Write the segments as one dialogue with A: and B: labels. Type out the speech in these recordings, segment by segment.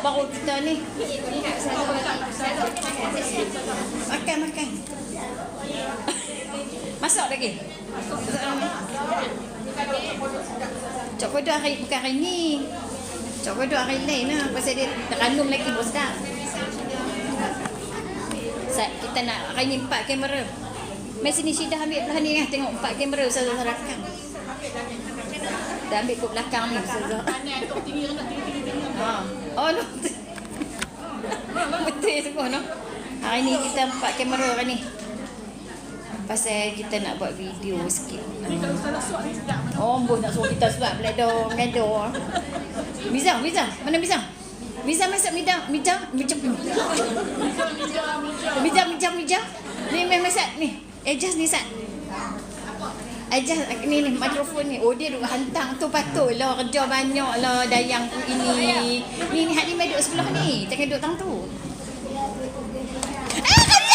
A: baru kita ni. Makan. Masak lagi. Cok kodok hari bukan hari ni. Cok kodok hari lain lah. Pasal dia terkandung lagi bos dah. Kita nak hari ni 4 kamera. Mari sini Syidah ambil belah ni kan. Tengok 4 kamera Ustazah rakam. Dah ambil ke belakang ni Ustazah. Oh no. Betul semua no. Hari ni kita 4 kamera hari ni. Pasal kita nak buat video sikit. Oh, boh nak suruh kita suap pula dah ngado. Miza, mana Miza? Miza masak Miza. Ni masak ni. Just ni sat. Just ni mikrofon ni. Oh dia duk hantar tu patutlah kerja banyak lah dayang ini. Ni hak ni duduk sebelah ni. Jangan duduk tang tu. Kerja!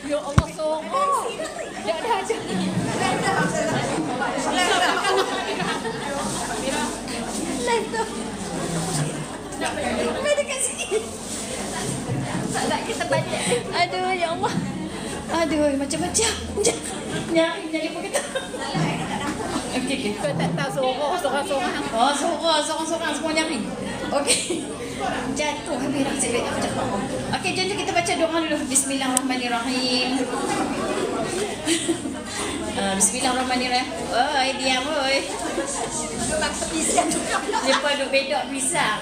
A: Ya Allah sorok. Dah aja. Live tu. Mai dekat sini. Tak kita balik. Aduh ya Allah. Aduh macam-macam. Nyari apa kita? Okey. Kau tak tahu sorang-sorang. Oh sorang-sorang semua nyari. Okey. Jatuh habis nak sebab apa. Okey jom kita baca doa dulu. Bismillahirrahmanirrahim. Bismillahirrahmanirrahim. Oi diam oi. Lepas duk bedok pisang.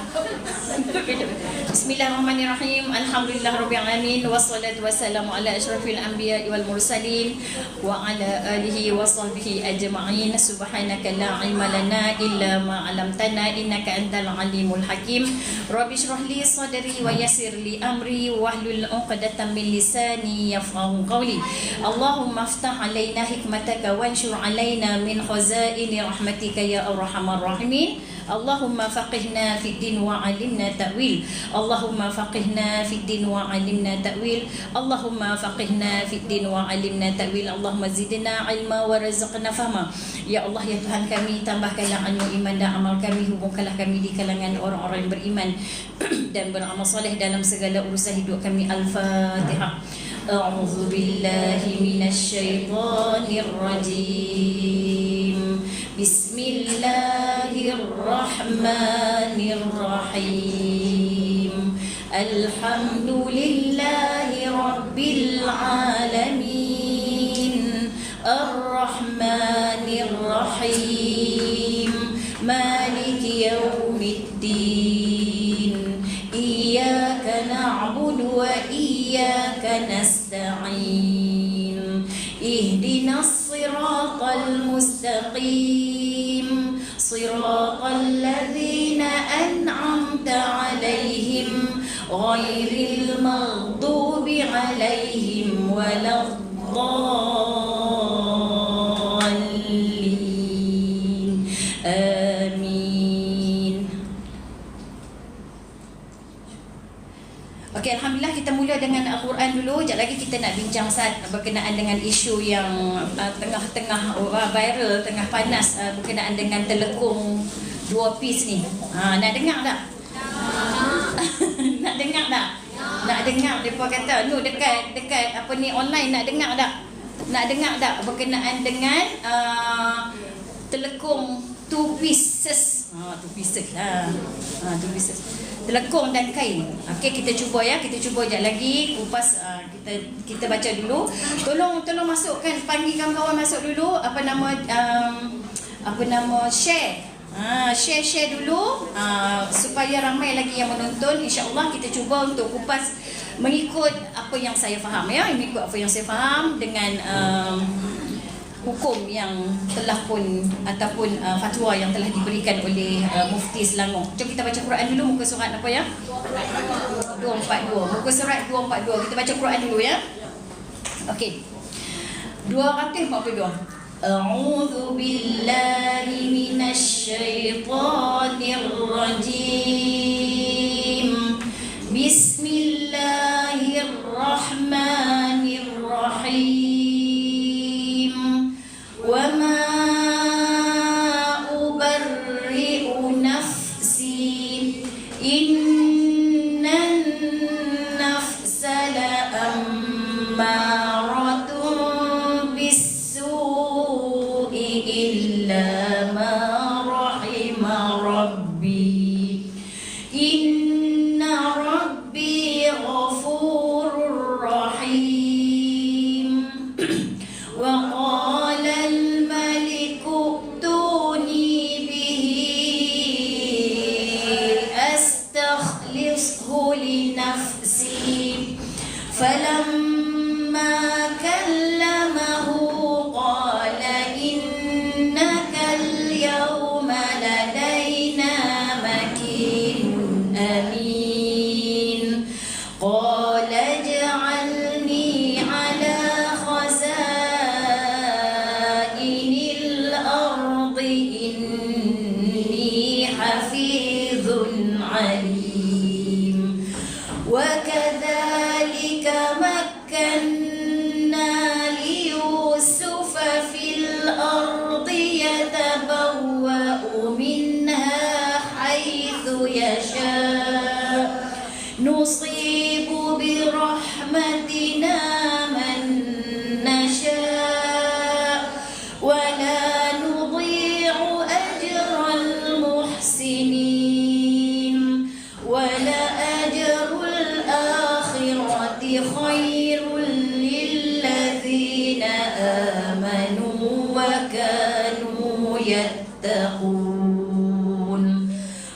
A: Bismillahirrahmanirrahim. Alhamdulillahirabbil alamin wassalatu wassalamu ala asyrafil anbiya'i wal mursalin wa ala alihi wa sahbihi ajma'in. Subhanaka la ilma lana illa ma 'allamtana innaka antal alimul hakim. Rabbi shrah li sadri wa yassir li amri wahlul 'uqdatam min lisani yafqahu qawli. Allahumma iftah 'alaina hikmataka wanshur 'alaina min khazaini rahmatika ya arhamar rahimin. Allahumma faqihna fid din wa 'allimna ta'wil. Allahumma faqihna fid din wa 'allimna ta'wil. Allahumma faqihna fid din wa 'allimna ta'wil. Allahumma zidna ilma wa rizqna fahma. Ya Allah ya Tuhan kami, tambahkanlah ilmu iman dan amal kami, hubungkanlah kami di kalangan orang-orang yang beriman dan beramal soleh dalam segala urusan hidup kami. Al-Fatihah. A'udzu billahi minasy syaithanir rajim. Bismillahirrahmanirrahim. Alhamdulillahi rabbil alamin. Ar-Rahmanir-Rahim. Maliki yaumiddin. Iyyaka na'budu wa iyyaka nasta'in. Ihdinas siratal mustaqim. Siratal ladzina an'amta 'alaihim ghairil maghdubi 'alaihim waladdallin. Amin. Okey, alhamdulillah kita mula dengan Al-Quran dulu. Sekejap lagi kita nak bincang berkenaan dengan isu yang tengah-tengah viral, tengah panas berkenaan dengan telekung 2 piece ni. Nak dengar tak? Nak dengar tak? Nak dengar depa kata, "Nu dekat apa ni online nak dengar tak?" Nak dengar tak berkenaan dengan telekung 2 pieces. 2 pieces lah. 2 pieces. Telekung dan kain. Okey, kita cuba ya. Kita cuba sekejap lagi kupas. Kita baca dulu. Tolong masukkan, panggil kawan-kawan masuk dulu. Apa nama share. Share dulu supaya ramai lagi yang menonton. InsyaAllah kita cuba untuk kupas mengikut apa yang saya faham ya. Mengikut apa yang saya faham dengan hukum yang telah pun ataupun fatwa yang telah diberikan oleh Mufti Selangor. Jom kita baca Quran dulu, muka surat apa ya? 242. Muka surat 242. Kita baca Quran dulu ya. Okey. 242. A'udzu billahi minasy syaithanir rajim. Bismillahirrahmanirrahim. وما أبرئ نفسي ربي إن ربي غفور رحيم وقال الملك ائتوني به أستخلصه لنفسي فلما كلمه قال إنك اليوم لدينا مكين أمين قال اجعلني على خزائن الأرض إني حفيظ عليم وكذلك مكنا ليوسف في الأرض يتبوأ منها حيث يشاء نصيب برحمتنا من نشاء ولا نضيع أجر المحسنين ولأجر الآخرة خير للذين آمنوا وكانوا يتقون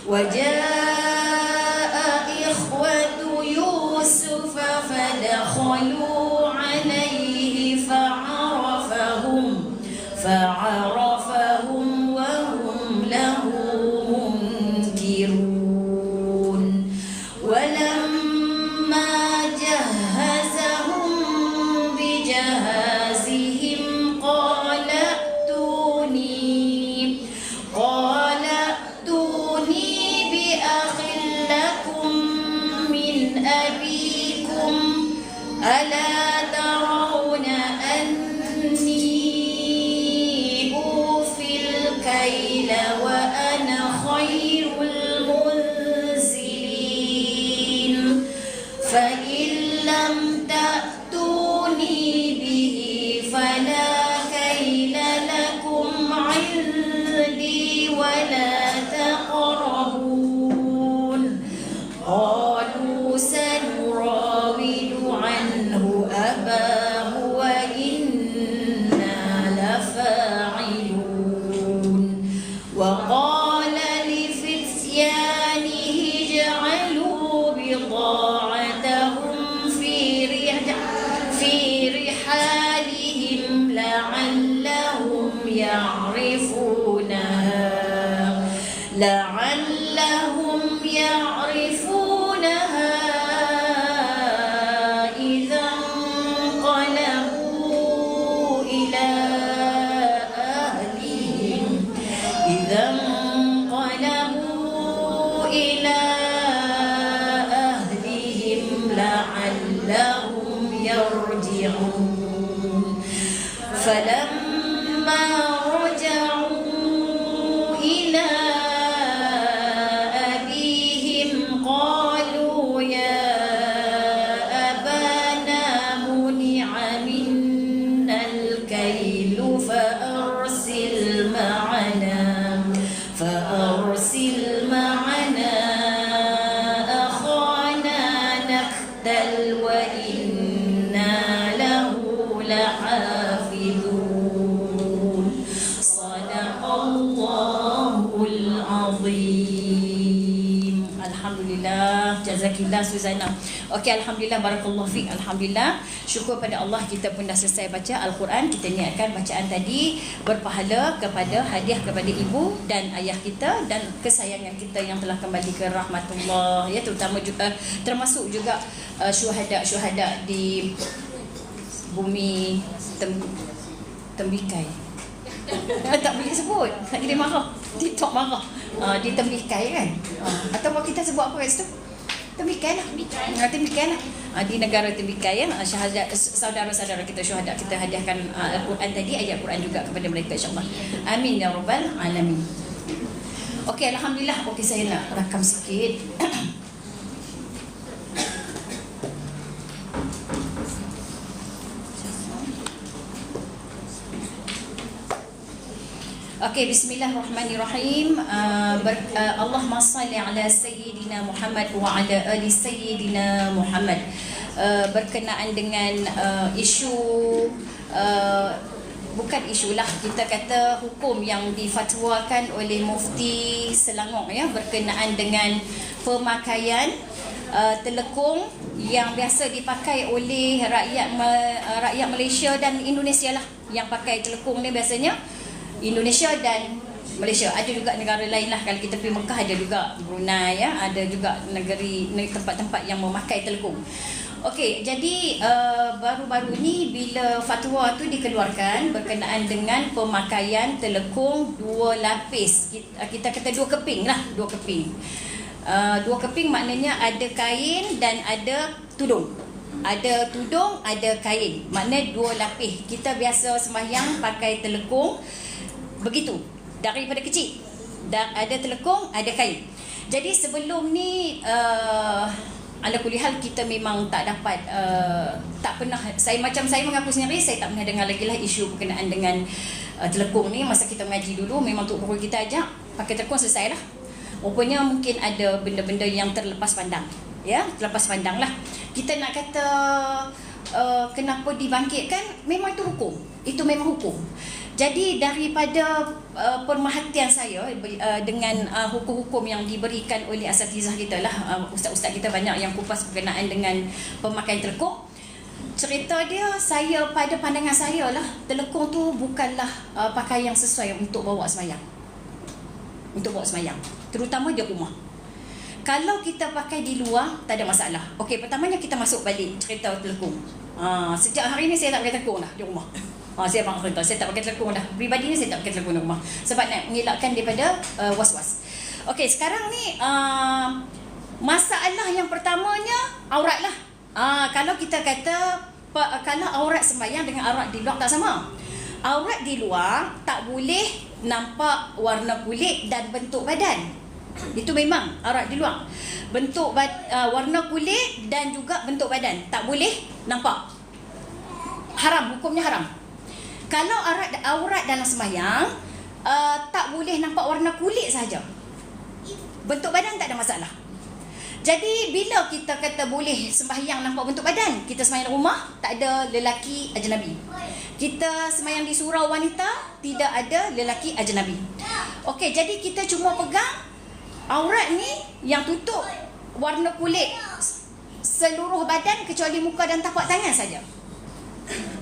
A: وجاء إخوة يوسف فدخلوا عليه فعرفهم وهم له منكرون ولما جهزهم بجهازهم قال ائتوني بأخ لكم من أبيكم ألا ترون أني أوفي الكيل وأنا خير المنزلين فإن لم تأتوني به فلا كيل لكم عندي ولا تقربون قالوا سنراود عنه أباه وإنا لفاعلون وقال لفتيانه اجعلوا بضاعتهم في رحالهم لعلهم يعرفونها إذا انقلبوا إلى أهلهم لعلهم يرجعون فلما رجعوا إلى أبيهم قالوا يا أبانا منع منا الكيل فأرسل معنا أخانا نكتل وإنا له لحافظون صدق الله العظيم. Alhamdulillah, jazakillah Suzaina. Okey, alhamdulillah, barakallahu fiik. Alhamdulillah, syukur pada Allah kita pun dah selesai baca Al-Quran. Kita niatkan bacaan tadi berpahala kepada hadiah kepada ibu dan ayah kita dan kesayangan kita yang telah kembali ke rahmatullah, ya, terutama juga termasuk juga syuhada di bumi Tembikai. Tak boleh sebut, nak jadi marah, TikTok marah. Di Tembikai kan, atau kita sebut apa kat situ? Tembikai lah. Tembikai lah. Di negara Tembikai, saudara-saudara kita syuhada, kita hadiahkan Al-Quran tadi, ayat Quran juga kepada mereka, insyaAllah. Amin ya rabbal alamin. Okey, alhamdulillah. Okey, saya nak rakam sikit. Okey, bismillahirrahmanirrahim. Allahumma salli ala sayyidina Muhammad wa ala ali sayyidina Muhammad. Berkenaan dengan isu bukan isulah, kita kata hukum yang difatwakan oleh Mufti Selangor ya, berkenaan dengan pemakaian telekung yang biasa dipakai oleh rakyat Malaysia dan Indonesia lah. Yang pakai telekung ni biasanya Indonesia dan Malaysia. Ada juga negara lain lah. Kalau kita pergi Mekah ada juga Brunei ya, ada juga tempat-tempat yang memakai telekung. Okey, jadi baru-baru ni bila fatwa tu dikeluarkan berkenaan dengan pemakaian telekung dua lapis, kita kata dua keping lah, dua keping. Dua keping maknanya ada kain dan ada tudung. Ada tudung, ada kain. Maknanya dua lapis. Kita biasa sembahyang pakai telekung begitu daripada kecil. Dan ada telekung, ada kain. Jadi sebelum ni ala kulli hal kita memang tak dapat tak pernah, saya mengaku sendiri saya tak pernah dengar lagi lah isu berkenaan dengan telekung ni. Masa kita mengaji dulu memang tok guru kita ajak pakai telekung, selesai lah. Rupanya mungkin ada benda-benda yang terlepas pandang. Ya, terlepas pandang lah. Kita nak kata kenapa dibangkitkan, memang itu hukum. Itu memang hukum. Jadi daripada pemerhatian saya dengan hukum-hukum yang diberikan oleh asatizah kita lah, ustaz-ustaz kita banyak yang kupas berkenaan dengan pemakaian telekung. Cerita dia, saya pada pandangan saya lah, telekung tu bukanlah pakaian yang sesuai untuk bawa sembahyang. Untuk bawa sembahyang, terutama di rumah. Kalau kita pakai di luar, tak ada masalah. Okey, pertamanya kita masuk balik cerita telekung. Sejak hari ni saya tak pakai telekung dah di rumah. Saya abang cerita, saya tak pakai telekung dah. Pribadi ni saya tak pakai telekung di rumah. Sebab nak mengelakkan daripada was-was. Okey, sekarang ni masalah yang pertamanya aurat lah. Kalau kita kata kalau aurat sembahyang dengan aurat di luar tak sama. Aurat di luar tak boleh nampak warna kulit dan bentuk badan. Itu memang aurat di luar. Bentuk warna kulit dan juga bentuk badan tak boleh nampak. Haram, hukumnya haram. Kalau aurat dalam sembahyang tak boleh nampak warna kulit saja. Bentuk badan tak ada masalah. Jadi bila kita kata boleh sembahyang nampak bentuk badan, kita sembahyang rumah tak ada lelaki ajnabi. Kita sembahyang di surau wanita tidak ada lelaki ajnabi. Okey, jadi kita cuma pegang aurat ni yang tutup warna kulit seluruh badan kecuali muka dan tapak tangan saja.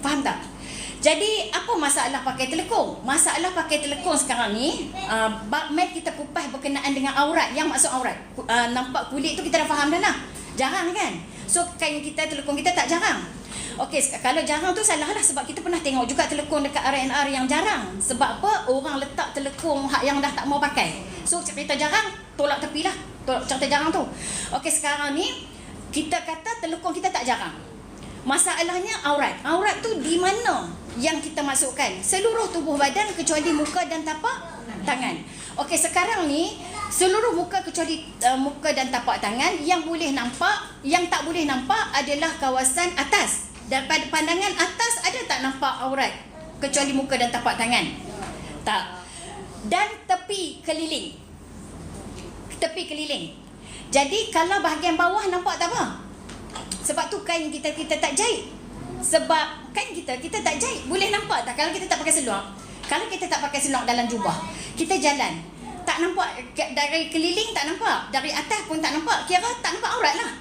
A: Faham tak? Jadi apa masalah pakai telekung? Masalah pakai telekung sekarang ni, mari kita kupas berkenaan dengan aurat. Yang maksud aurat, nampak kulit tu kita dah faham dah lah. Jarang kan? So kain kita, telekung kita tak jarang. Okey, kalau jarang tu salah lah, sebab kita pernah tengok juga telekung dekat RNR yang jarang. Sebab apa? Orang letak telekung yang dah tak mau pakai. So cerita jarang, tolak tepi lah. Tolak cerita jarang tu. Okey, sekarang ni kita kata telekung kita tak jarang. Masalahnya aurat. Aurat tu di mana yang kita masukkan? Seluruh tubuh badan kecuali muka dan tapak tangan. Okey, sekarang ni seluruh muka kecuali muka dan tapak tangan. Yang boleh nampak, yang tak boleh nampak adalah kawasan atas. Dan pada pandangan atas ada tak nampak aurat kecuali muka dan tapak tangan? Tak. Dan tepi keliling. Tepi keliling. Jadi kalau bahagian bawah nampak tak apa. Sebab tu kain kita tak jahit. Sebab kain kita tak jahit. Boleh nampak tak kalau kita tak pakai seluar? Kalau kita tak pakai seluar dalam jubah, kita jalan, tak nampak, dari keliling tak nampak, dari atas pun tak nampak, kira tak nampak aurat lah.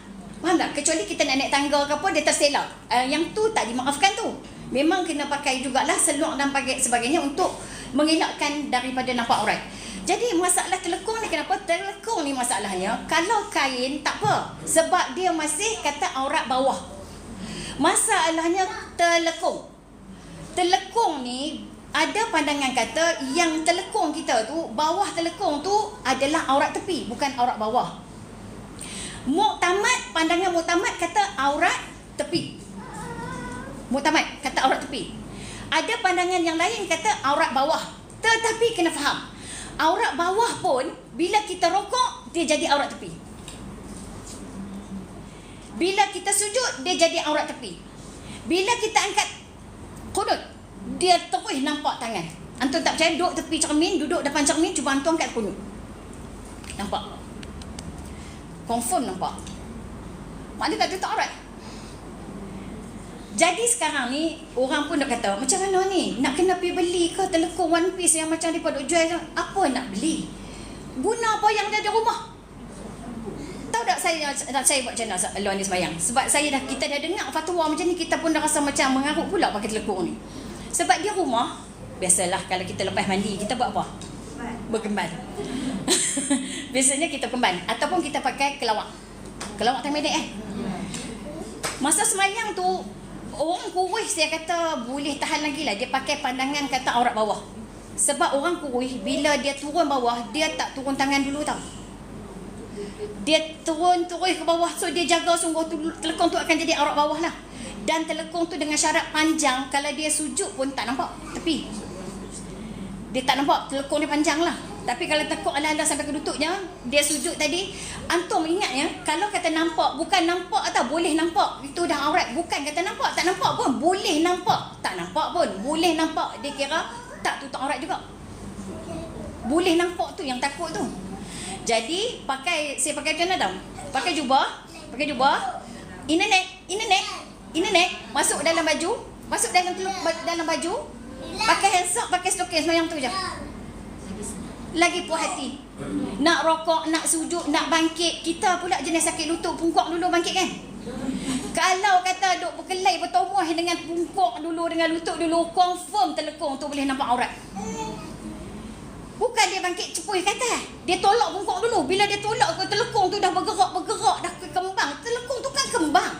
A: Faham tak? Kecuali kita nak naik tangga ke apa, dia terselak. Yang tu tak dimaafkan tu. Memang kena pakai jugalah seluar dan pakai sebagainya untuk mengelakkan daripada nampak aurat. Jadi masalah telekung ni, kenapa telekung ni masalahnya? Kalau kain tak apa, sebab dia masih kata aurat bawah. Masalahnya telekung. Telekung ni ada pandangan kata yang telekung kita tu, bawah telekung tu adalah aurat tepi, bukan aurat bawah. Muktamad, pandangan muktamad kata aurat tepi. Muktamad kata aurat tepi. Ada pandangan yang lain kata aurat bawah. Tetapi kena faham, aurat bawah pun bila kita rokok dia jadi aurat tepi. Bila kita sujud dia jadi aurat tepi. Bila kita angkat kunut dia terus nampak tangan. Antum tak percaya, duduk tepi cermin, duduk depan cermin, cuba antum angkat kunut. Nampak? Confirm nampak. Maknanya tak tutup aurat. Jadi sekarang ni orang pun nak kata, macam mana ni? Nak kena pergi beli ke telekung one piece yang macam mereka duk jual? Apa nak beli? Guna apa yang ada di rumah? Tahu tak saya buat macam mana lawan ni sembahyang? Sebab kita dah dengar fatwa macam ni, kita pun dah rasa macam mengarut pula pakai telekung ni. Sebab di rumah, biasalah kalau kita lepas mandi, kita buat apa? Berkemban. Biasanya kita kemban. Ataupun kita pakai kelawak. Kelawak tak medek Masa sembahyang tu, orang Kurus saya kata boleh tahan lagi lah. Dia pakai pandangan kata aurat bawah. Sebab orang Kurus bila dia turun bawah, dia tak turun tangan dulu tau. Dia turun ke bawah. So dia jaga sungguh telekung tu akan jadi aurat bawah lah. Dan telekung tu dengan syarat panjang. Kalau dia sujud pun tak nampak tepi. Dia tak nampak telekung dia panjang lah. Tapi kalau tekuk ala-ala sampai ke lututnya, dia sujud tadi. Antum ingat ya, kalau kata nampak, bukan nampak atau boleh nampak, itu dah aurat. Bukan kata nampak, tak nampak pun boleh nampak. Tak nampak pun boleh nampak. Dia kira tak tutup aurat juga. Boleh nampak tu yang takut tu. Jadi saya pakai macam mana tau? Pakai jubah. Ini nek masuk dalam baju, masuk dalam baju, pakai handsock, pakai stokis sembahyang tu je. Lagi puas hati. Nak rokok, nak sujud, nak bangkit. Kita pula jenis sakit lutut, pungkok dulu bangkit kan? Kalau kata duk berkelai bertomuh dengan pungkok dulu, dengan lutut dulu, confirm telekung tu boleh nampak aurat. Bukan dia bangkit cepuih kata. Dia tolak pungkok dulu. Bila dia tolak ke telekung tu dah bergerak, dah kembang. Telekung tu kan kembang.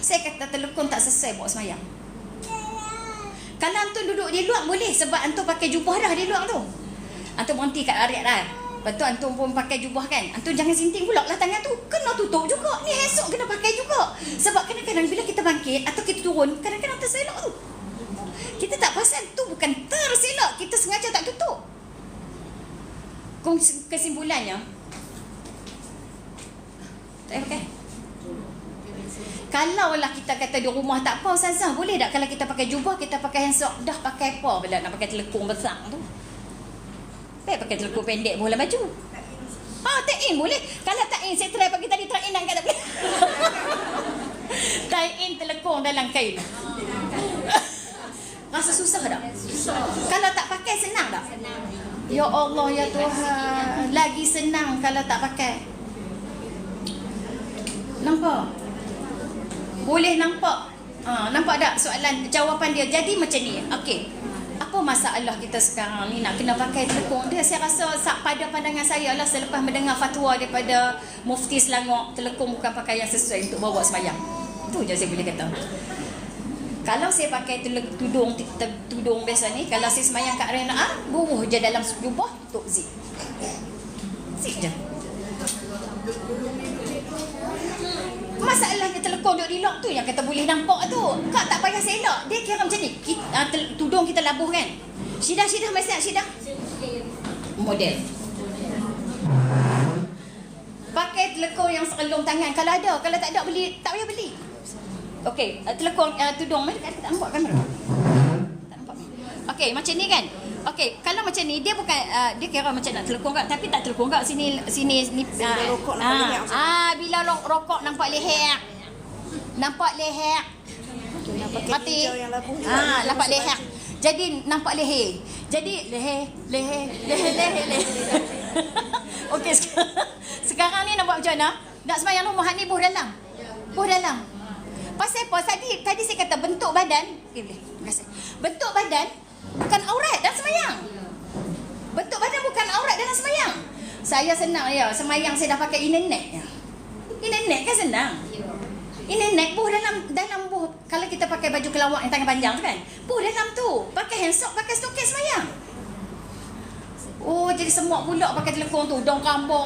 A: Saya kata telekung tak selesai buat sembahyang. Kalau antum duduk di luar boleh, sebab antum pakai jubah dah di luar tu. Antum berhenti kat ariat dah. Lepas tu antum pun pakai jubah kan. Antum jangan sinting pula lah tangan tu. Kena tutup juga. Ni esok kena pakai juga. Sebab kadang-kadang bila kita bangkit atau kita turun, kadang-kadang terselak tu. Kita tak perasan tu bukan terselak. Kita sengaja tak tutup. Kesimpulannya, tak pakai. Kalau lah kita kata di rumah tak apa, Ustazah, boleh tak kalau kita pakai jubah, kita pakai handsock, dah pakai apa bila nak pakai telekung besar tu? Baik pakai telekung pendek boleh baju. Tak-in boleh. Kalau tak-in, saya try pagi tadi try-in angkat tak boleh. Tie-in telekung dalam kain. Rasa susah tak? Kalau tak pakai senang tak? Ya Allah, ya Tuhan, lagi senang kalau tak pakai. Nampak? Boleh nampak? Nampak tak soalan, jawapan dia? Jadi macam ni, okey. Apa masalah kita sekarang ni nak kena pakai telekung? Dia saya rasa pada pandangan saya lah, selepas mendengar fatwa daripada Mufti Selangor, telekung bukan pakaian sesuai untuk bawa sembahyang. Itu je saya boleh kata. Kalau saya pakai tudung biasa ni, kalau saya sembahyang kat Rena, buruh je dalam jubah, tutup zip. Zip je. Masalahnya telekung duduk di lock tu yang kata boleh nampak tu. Kak tak payah selak. Dia kira macam ni. Tudung kita labuh kan. Syidah masih syidah. Model. Pakai telekung yang serelung tangan. Kalau ada, kalau tak ada beli, tak payah beli. Okey, telekung tudung mana tak nampak kamera. Tak nampak. Okey, macam ni kan. Okey, kalau macam ni dia bukan dia kira macam nak telekung kat, tapi tak telekung kat sini ni
B: rokok nampak leher.
A: Bila rokok nampak leher. Nampak leher. Mati. Nampak leher. Jadi nampak leher. Jadi leher. Okey, sekarang ni nak buat macam mana? Nak sembahyang rumah ni buh dalam. Pasal apa? Tadi saya kata bentuk badan. Boleh. Terima kasih. Bentuk badan bukan aurat dalam sembahyang. Bentuk badan bukan aurat dalam sembahyang. Saya senang ya, sembahyang saya dah pakai inner neck. Inner neck kan senang. Inner neck buh dalam buh. Kalau kita pakai baju kelawak yang tangan panjang tu kan, buh dalam tu. Pakai handsock, pakai stokis sembahyang. Oh, jadi semua pula pakai telekung tu. Dong rambu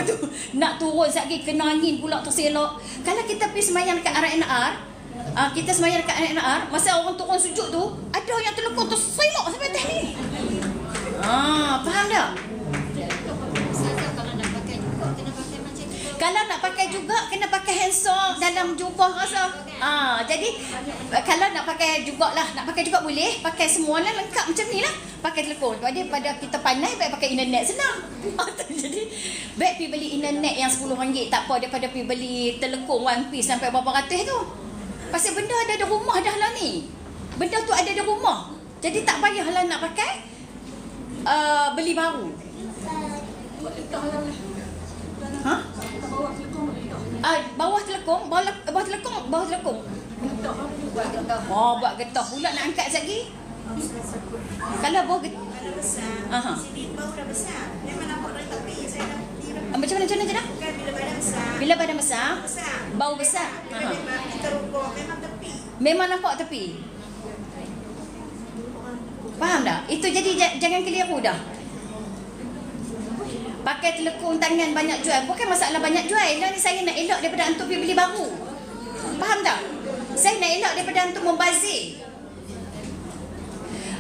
A: tu. Nak turun sekali kena angin pula terselok. Kalau kita pergi sembahyang dekat RNR, kita sembahyang dekat RNR, masa orang turun sujud tu, ada yang telekung terselok sampai atas ni. Faham tak? Kalau nak pakai pakai juga kena pakai handsome dalam jubah rasa. Jadi kalau nak pakai jugalah, nak pakai juga boleh, pakai semualah lengkap macam ni lah. Pakai telekong. Daripada kita pandai baik pakai internet senang. Jadi baik pergi beli internet yang RM10 tak apa daripada pergi beli telekong one piece sampai berapa ratus tu. Pasal benda ada di rumah dah lah ni. Benda tu ada di rumah. Jadi tak payahlah nak pakai beli baru. Bawah telekong. Buat getah pula nak angkat lagi. Kalau bawah getah.
B: Sini bau dah besar. Memang nampak dari tepi. Saya dah
A: Macam mana dah?
B: bukan bila badan besar.
A: Bila badan besar,
B: Besar.
A: bau besar.
B: Kita rokok memang tepi.
A: Memang nampak tepi. Faham tak? Itu jadi jangan keliru dah. Pakai telekong tangan banyak jual. Bukan masalah banyak jual. Lah ni saya nak elak daripada antum pergi beli baru. Faham tak? Saya nak elak daripada antum membazir.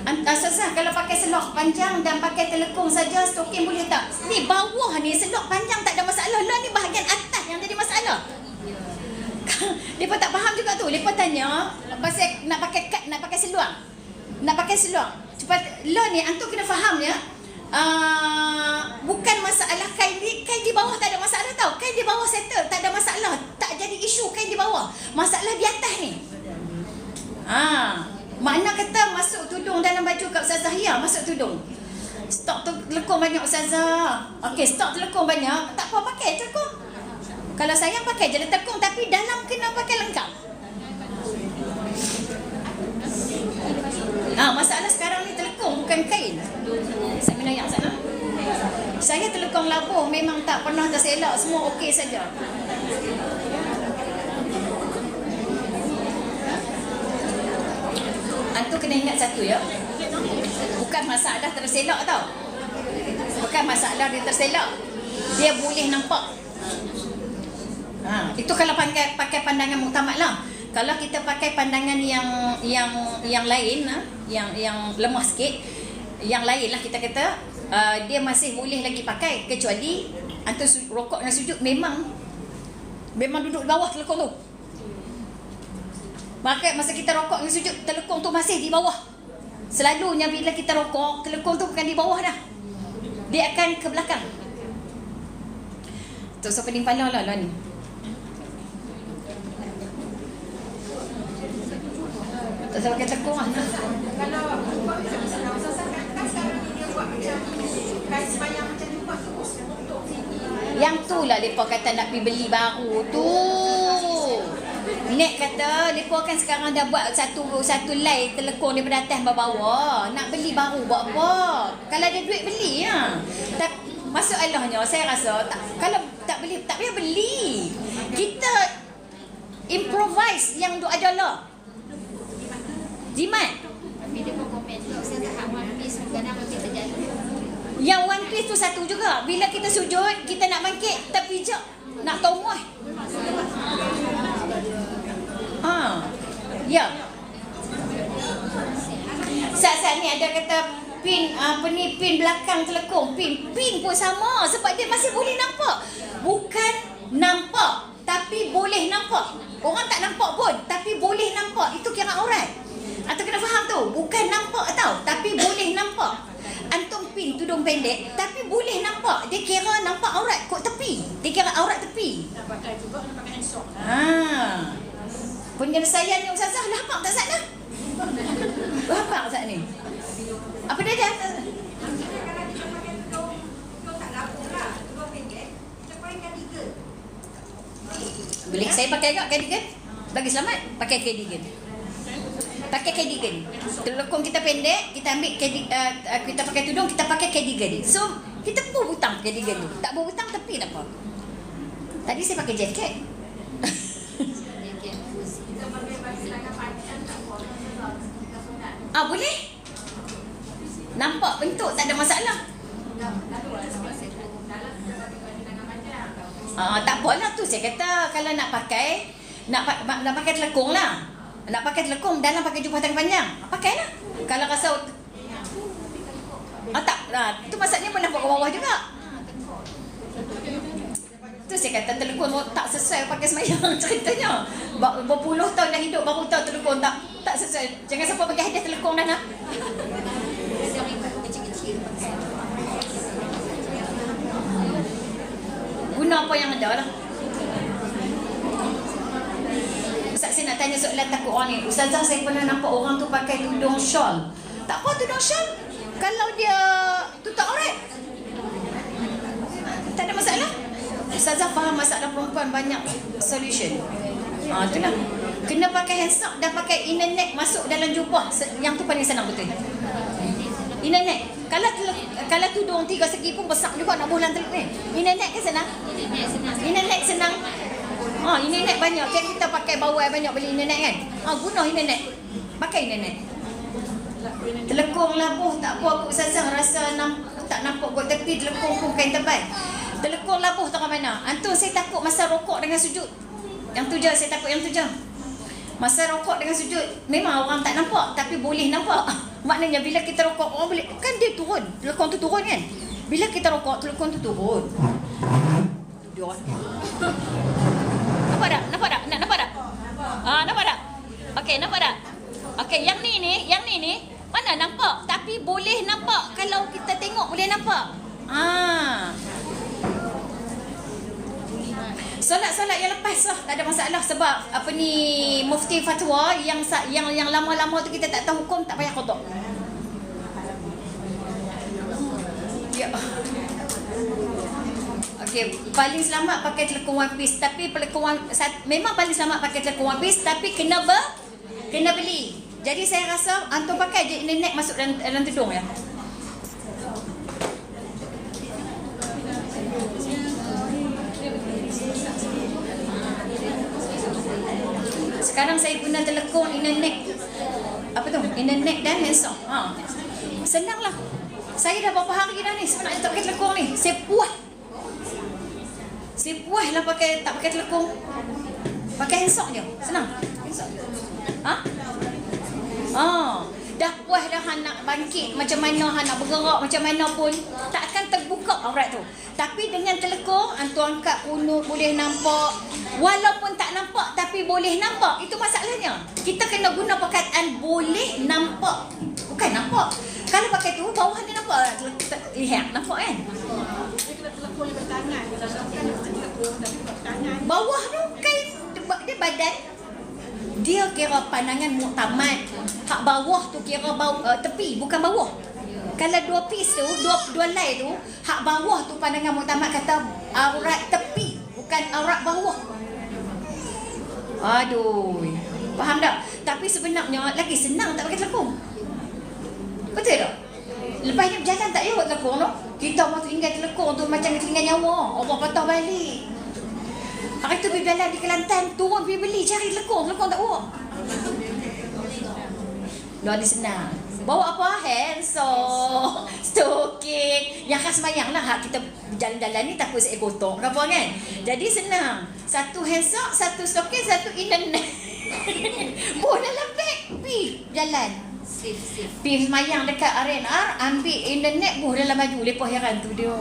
A: Asasah kalau pakai selok panjang dan pakai telekong saja stokin boleh tak? Ni bawah ni selok panjang tak ada masalah. Lah ni bahagian atas yang jadi masalah. Mereka tak faham juga tu. Mereka tanya pasal nak pakai kad, nak pakai seluar. Nak pakai seluar. Cepat lah ni antum kena faham ya. Bukan masalah kain di bawah tak ada masalah tau. Kain di bawah settle tak ada masalah. Tak jadi isu kain di bawah. Masalah di atas ni. Makna kata masuk tudung dalam baju kat Ustazah ya, masuk tudung. Stok tu telekong banyak Ustazah. Okey, stok telekong banyak, tak apa pakai telekong. Kalau sayang pakai je telekong tapi dalam kena pakai lengkap. Masalah sekarang ni telekong bukan kain. Saya menayak sana. Saya telekong labuh memang tak pernah terselak, semua okey saja. Antum kena ingat satu ya. Bukan masalah terselak tau. Bukan masalah dia terselak. Dia boleh nampak. Itu kalau pakai pandangan muktamad lah. Kalau kita pakai pandangan yang lain, yang lemah sikit, yang lain lah kita kata, dia masih boleh lagi pakai kecuali antum rokok dan sujud memang duduk di bawah telekong tu. Maka masa kita rokok dan sujud, telekong tu masih di bawah. Selalunya bila kita rokok, telekong tu bukan di bawah dah. Dia akan ke belakang. Tu so pening pala lah ni. Tak usah pakai telekong lah.
B: Kalau buat macam mana? Kan sekarang ni dia buat macam kain semayang macam ni buat terus untuk sini.
A: Yang tu lah mereka kata nak pergi beli baru tu. Nek kata mereka kan sekarang dah buat satu lay telekong daripada atas bawah. Nak beli baru buat apa? Kalau ada duit beli ya. Masalahnya saya rasa kalau tak beli tak payah beli. Kita improvise yang tu adalah jimat.
C: Tapi dia komen tu saya tak one piece kadang kita jatuh.
A: Yang one piece tu satu juga. Bila kita sujud, kita nak bangkit terpijak, nak taumuh. Ya. Saat-saat ni ada kata pin pin belakang telekong, pin pun sama sebab dia masih boleh nampak. Bukan nampak tapi boleh nampak. Orang tak nampak pun tapi boleh nampak. Itu kira aurat. Atau kena faham tu, bukan nampak tau, tapi boleh nampak. Antum pin tudung pendek, tapi boleh nampak. Dia kira nampak aurat kot tepi. Dia kira aurat tepi.
B: Nak pakai juga, nak pakai handsome.
A: Penyelesaian ni Ustazah, lapak tak Ustaz dah? Lapak Ustaz ni? Apa dia dah?
B: Kalau kita pakai tudung tak lapuk lah. Tudung pendek, kita pakai cardigan.
A: Boleh saya pakai agak cardigan? Bagi selamat, pakai cardigan. Pakai cardigan. Telekong kita pendek, kita ambil kita pakai tudung, kita pakai cardigan. So, kita pun butang cardigan tu. Tak berbutang tepi tak apa. Tadi saya pakai jaket.
B: Kita pakai baju tangan panjang tak apa.
A: Boleh? Nampak bentuk tak ada masalah. Tak apalah tu saya kata kalau nak pakai nak pakai telekong lah. Nak pakai telekong dalam pakai jubah tangan panjang. Pakailah. Kalau rasa tak. Tu maksudnya pun nampak ke bawah juga. Tu Tu saya kata telekong tak sesuai pakai semayang ceritanya. Berpuluh tahun dah hidup baru tahu telekong tak sesuai. Jangan siapa bagi hadiah telekong dah nak.
C: Sering kecil-kecil pakai.
A: Guna apa yang ada lah. Ustaz, saya nak tanya soalan takut orang ni. Ustazah, saya pernah nampak orang tu pakai tudung shawl. Tak apa tudung shawl. Kalau dia tutup aurat, tak ada masalah. Ustazah faham masalah perempuan banyak solution. Itulah. Kena pakai handsock dan pakai inner neck masuk dalam jubah. Yang tu paling senang betul. Inner neck. Kalau tudung 3 segi pun besar juga nak bulan teluk ni. Inner neck kan senang? Inner neck senang. Inner neck banyak. Kan kita pakai bawah banyak beli inner neck kan? Guna inner neck. Pakai inner neck. Telekong labuh tak apa aku Ustazah rasa tak nampak buat tepi telekong pun kain tebal. Telekong labuh tak ke mana? Antum saya takut masa rokok dengan sujud. Yang tu je saya takut, yang tu je. Masa rokok dengan sujud memang orang tak nampak tapi boleh nampak. Maknanya bila kita rokok orang boleh kan dia turun. Telekong tu turun kan? Bila kita rokok telekong tu turun. Dia. Nampak tak? Nampak tak? Nampak tak? Nampak tak? Okey, nampak tak? Okey, yang ni mana nampak? Tapi boleh nampak. Kalau kita tengok boleh nampak. Solat yang lepas lah tak ada masalah sebab apa ni mufti fatwa yang lama-lama tu kita tak tahu hukum tak payah qada. Ya. Okey, paling selamat pakai telekong one piece tapi memang paling selamat pakai telekong one piece tapi kena beli. Jadi saya rasa antum pakai je inner neck masuk dalam tudung ya. Sekarang saya guna telekong inner neck. Apa tu? Inner neck dan handsock. Senanglah. Saya dah berapa hari dah ni sebenarnya tak pakai telekong ni. Saya puas lah tak pakai telekong. Pakai handsock je. Senang. Handsock. Dah puas dah nak bangkit macam mana, nak bergerak macam mana pun tak akan terbuka aurat tu. Tapi dengan telekong antum angkat kunut boleh nampak. Walaupun tak nampak tapi boleh nampak. Itu masalahnya. Kita kena guna perkataan boleh nampak. Bukan nampak. Kalau pakai tu bawah dia nampak. Lihat nampak kan? Bawah tu kan dia badan. Dia kira pandangan muktamad. Hak bawah tu kira tepi, bukan bawah. Kalau dua piece tu, dua lay tu, hak bawah tu pandangan muktamad kata aurat tepi, bukan aurat bawah. Aduh. Faham tak? Tapi sebenarnya lagi senang tak pakai telekong. Betul tak? Lepas ni berjalan tak payah buat telekong tu. Kita waktu tinggal telekong tu macam ketinggalan nyawa. Allah patah balik. Hari tu pergi jalan di Kelantan, turun pergi beli cari telekong tak bawa. Luar dia senang. Bawa apa? Handsock, stoking. Yang khas mayang lah. Kita jalan-jalan ni takut saya kotor ke apa kan. Jadi senang. Satu handsock, satu stoking, satu inner neck. Buh dalam beg. Pergi jalan. Pergi mayang dekat R&R, ambil inner neck, buh dalam baju. Lepas heran tu dia.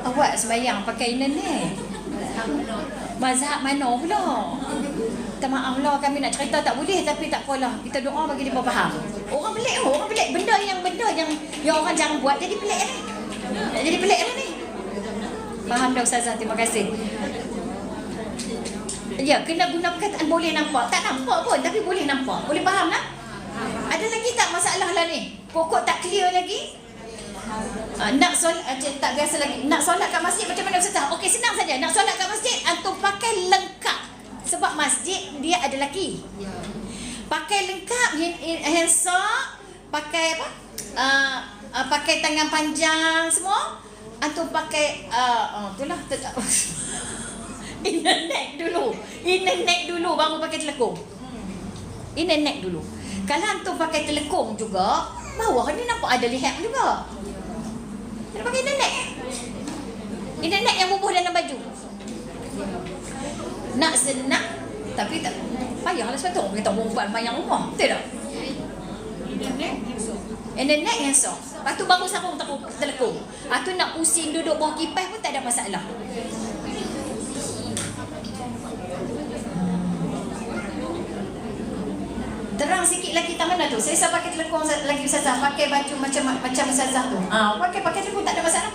A: Awak sembahyang pakai inner neck. Mazhab mana pula? Minta maaf lah kami nak cerita tak boleh tapi tak apalah. Kita doa bagi dia faham. Orang pelik. Benda yang orang jarang buat jadi pelik ni. Jadi pelik lah ni. Faham dah Ustazah, terima kasih. Ya, kena guna perkataan boleh nampak. Tak nampak pun tapi boleh nampak. Boleh faham tak? Ada lagi tak masalah lah ni? Pokok tak clear lagi? Nak solat tak biasa lagi. Nak solat kat masjid macam mana Ustazah? Okey, senang saja. Nak solat kat masjid antum pakai lengkap. Sebab masjid dia ada lelaki. Pakai lengkap handsock, pakai apa? Pakai tangan panjang semua. Antum pakai itulah inner neck dulu baru pakai telekong. Inner neck dulu. Kalau antum pakai telekong juga, bawah ni nampak ada leher juga. Dia pakai inner neck. Inner neck yang bubuh dalam baju. Nak senang tapi tak payahlah sebab tu kita perempuan banyak rumah. Betul tak? Inner neck handsock. Lepas tu baru sarung telekung. Tu nak pusing duduk bawah kipas pun tak ada masalah. Terang sikit lagi tangan tu. Saya pakai telekung lagi Ustazah. Pakai baju macam Ustazah tu. Pakai telekung tak ada masalah.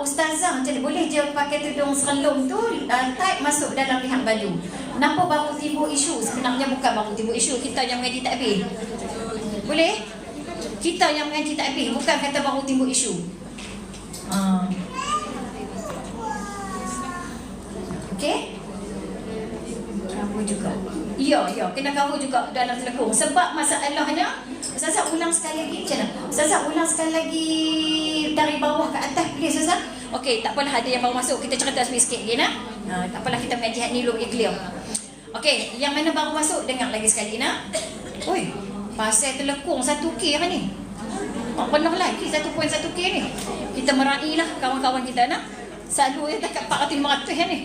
A: Ustazah jadi boleh je pakai tudung serelum tu tight masuk dalam lihat baju. Kenapa baru timbul isu? Sebenarnya bukan baru timbul isu. Kita yang mengaji tak habis. Boleh? Kita yang mengaji tak habis. Bukan kata baru timbul isu. Okey? Cover juga. Ya, kena cover juga dalam telekung. Sebab masalahnya, Ustazah ulang sekali lagi macam mana? Ustazah ulang sekali lagi dari bawah ke atas, please Ustazah. Okey, tak apalah, ada yang baru masuk. Kita cerita sikit lagi nak. Tak apalah, kita mengaji hak ni dulu bagi clear. Okey, yang mana baru masuk, dengar lagi sekali nak. Oi, pasal telekung 1K kan ni? Tak pernah lagi 1.1K ni. Kita meraih lah kawan-kawan kita nak. Selalu dekat 400-500 ni.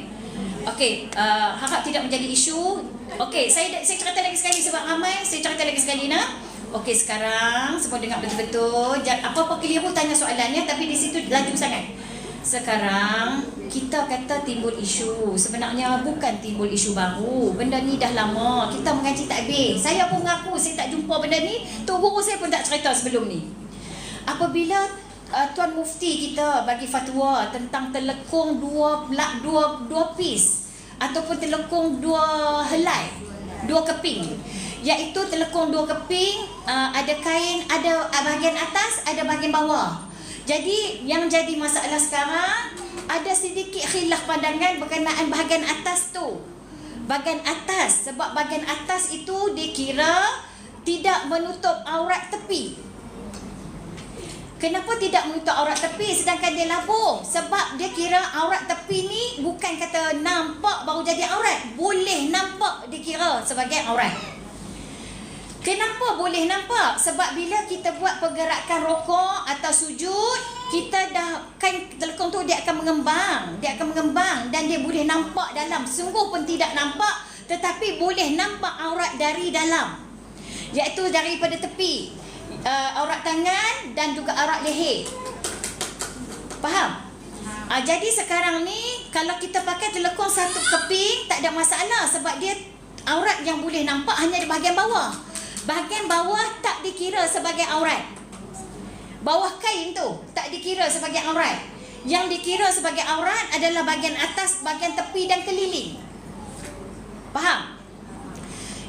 A: Okey, harap tidak menjadi isu. Okey, saya cerita lagi sekali sebab ramai. Saya cerita lagi sekali nak. Okey, sekarang semua dengar betul-betul. Apa-apa keliru tanya soalannya, tapi di situ laju sangat. Sekarang kita kata timbul isu. Sebenarnya bukan timbul isu baru. Benda ni dah lama. Kita mengaji tak habis. Saya pun mengaku saya tak jumpa benda ni. Tok guru saya pun tak cerita sebelum ni. Apabila Tuan Mufti kita bagi fatwa tentang telekung dua piece ataupun telekung dua helai, dua keping, iaitu telekung dua keping, ada kain, ada bahagian atas, ada bahagian bawah. Jadi yang jadi masalah sekarang ada sedikit khilaf pandangan berkenaan bahagian atas tu. Bahagian atas, sebab bahagian atas itu dikira tidak menutup aurat tepi. Kenapa tidak menutup aurat tepi sedangkan dia labung? Sebab dia kira aurat tepi ni bukan kata nampak baru jadi aurat. Boleh nampak dikira sebagai aurat. Kenapa boleh nampak? Sebab bila kita buat pergerakan rokok atau sujud, kita dah kan telekung tu dia akan mengembang. Dia akan mengembang dan dia boleh nampak dalam. Sungguh pun tidak nampak, tetapi boleh nampak aurat dari dalam. Iaitu daripada tepi. Aurat tangan dan juga aurat leher. Faham? Jadi sekarang ni kalau kita pakai telekung satu keping tak ada masalah sebab dia aurat yang boleh nampak hanya di bahagian bawah. Bahagian bawah tak dikira sebagai aurat. Bawah kain tu tak dikira sebagai aurat. Yang dikira sebagai aurat adalah bahagian atas, bahagian tepi dan keliling. Faham?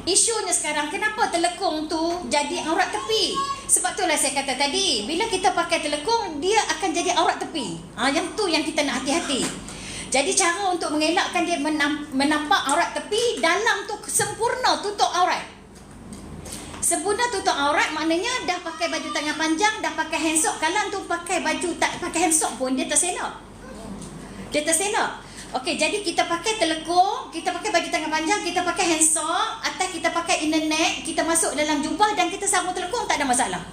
A: Isunya sekarang, kenapa telekung tu jadi aurat tepi? Sebab itulah saya kata tadi, bila kita pakai telekung, dia akan jadi aurat tepi. Yang tu yang kita nak hati-hati. Jadi cara untuk mengelakkan dia menampak aurat tepi, dalam tu sempurna tutup aurat. Sempurna tutup aurat maknanya dah pakai baju tangan panjang, dah pakai handsock. Kalau tu pakai baju tak pakai handsock pun dia terselak. Dia terselak. Okey, jadi kita pakai telekung, kita pakai baju tangan panjang, kita pakai handsock, atas kita pakai inner neck, kita masuk dalam jubah dan kita sambung telekung, tak ada masalah.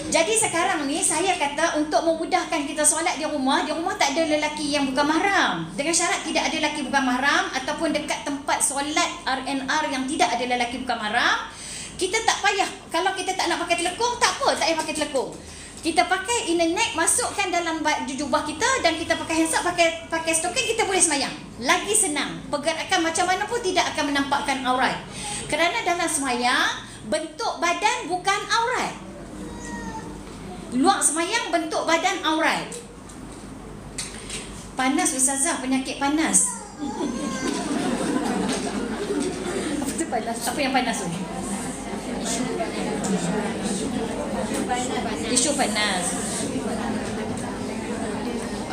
A: Jadi sekarang ni saya kata untuk memudahkan kita solat di rumah tak ada lelaki yang bukan mahram. Dengan syarat tidak ada lelaki bukan mahram ataupun dekat tempat solat RNR yang tidak ada lelaki bukan mahram, kita tak payah. Kalau kita tak nak pakai telekung, tak apa, tak payah pakai telekung. Kita pakai inner neck, masukkan dalam baju jubah kita dan kita pakai handsock, pakai stocking, kita boleh semayang. Lagi senang. Pergerakan macam mana pun tidak akan menampakkan aurat. Kerana dalam semayang, bentuk badan bukan aurat. Luar semayang, bentuk badan aurat. Panas Ustazah, penyakit panas. Apa tu panas? Apa yang panas tu? Isu panas.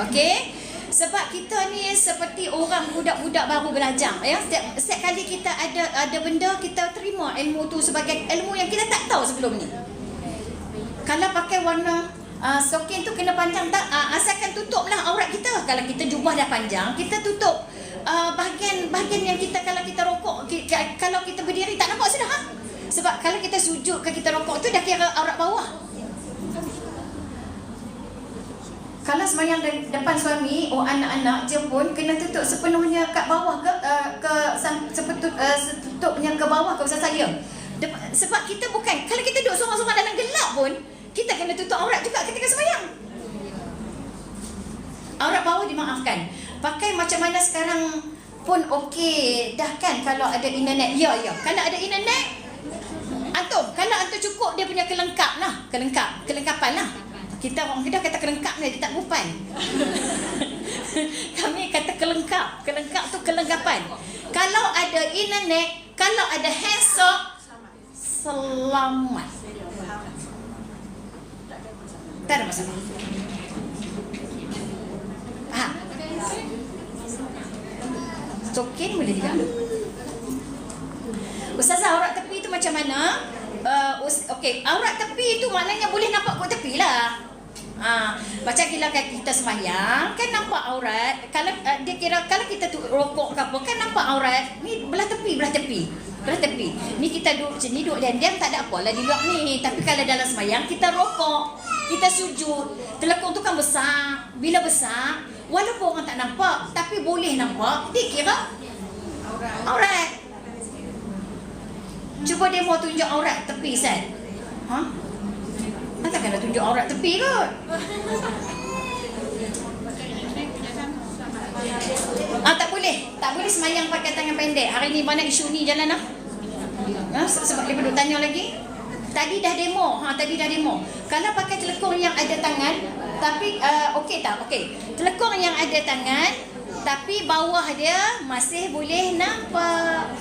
A: Okey, sebab kita ni seperti orang budak-budak baru belajar ya. Setiap kali kita ada benda, kita terima ilmu tu sebagai ilmu yang kita tak tahu sebelum ni. Kalau pakai warna stocking tu kena panjang tak, asalkan tutuplah aurat kita. Kalau kita jubah dah panjang, kita tutup bahagian yang kita, kalau kita rokok, kalau kita berdiri tak nampak sudah. Sebab kalau kita sujud ke kita rokok tu dah kira aurat bawah. Kalau semayang depan suami, anak-anak je pun kena tutup sepenuhnya kat bawah setutupnya ke bawah ke usaha saya. Sebab kita bukan, kalau kita duduk sorang-sorang dalam gelap pun, kita kena tutup aurat juga ketika sembahyang. Aurat bawah dimaafkan. Pakai macam mana sekarang pun okey dah kan kalau ada internet. Ya. Kalau ada internet, kalau antum cukup dia punya kelengkapan lah. Kita orang Kedah kata kelengkap ni, dia tak bupan. Kami kata kelengkap. Kelengkap tu kelengkapan. Kalau ada internet, kalau ada handphone, selamat. Tak ada masalah. Faham? Okey ni boleh juga. Ustazah, aurat tepi tu macam mana? Okey, aurat tepi tu maknanya boleh nampak kat tepi lah. Macam kita sembahyang kan nampak aurat. Kalau dia kira kalau kita tu rokok ke apa kan nampak aurat. Ni belah tepi. Ni kita duduk sini, duduk diam-diam tak ada apalah di luar ni. Tapi kalau dalam sembahyang kita rokok, kita sujud, telekung tu kan besar. Bila besar, walaupun orang tak nampak tapi boleh nampak, dia kira aurat. Cuba dia mau tunjuk aurat tepi, Ustaz. Takkan nak tunjuk aurat tepi kot. Tak boleh semayang pakai tangan pendek. Hari ni mana isu ni jalan lah. Sebab dia perlu tanya lagi. Tadi dah demo. Kalau pakai telekung yang ada tangan, tapi okey tak? Okey. Telekung yang ada tangan, tapi bawah dia masih boleh nampak.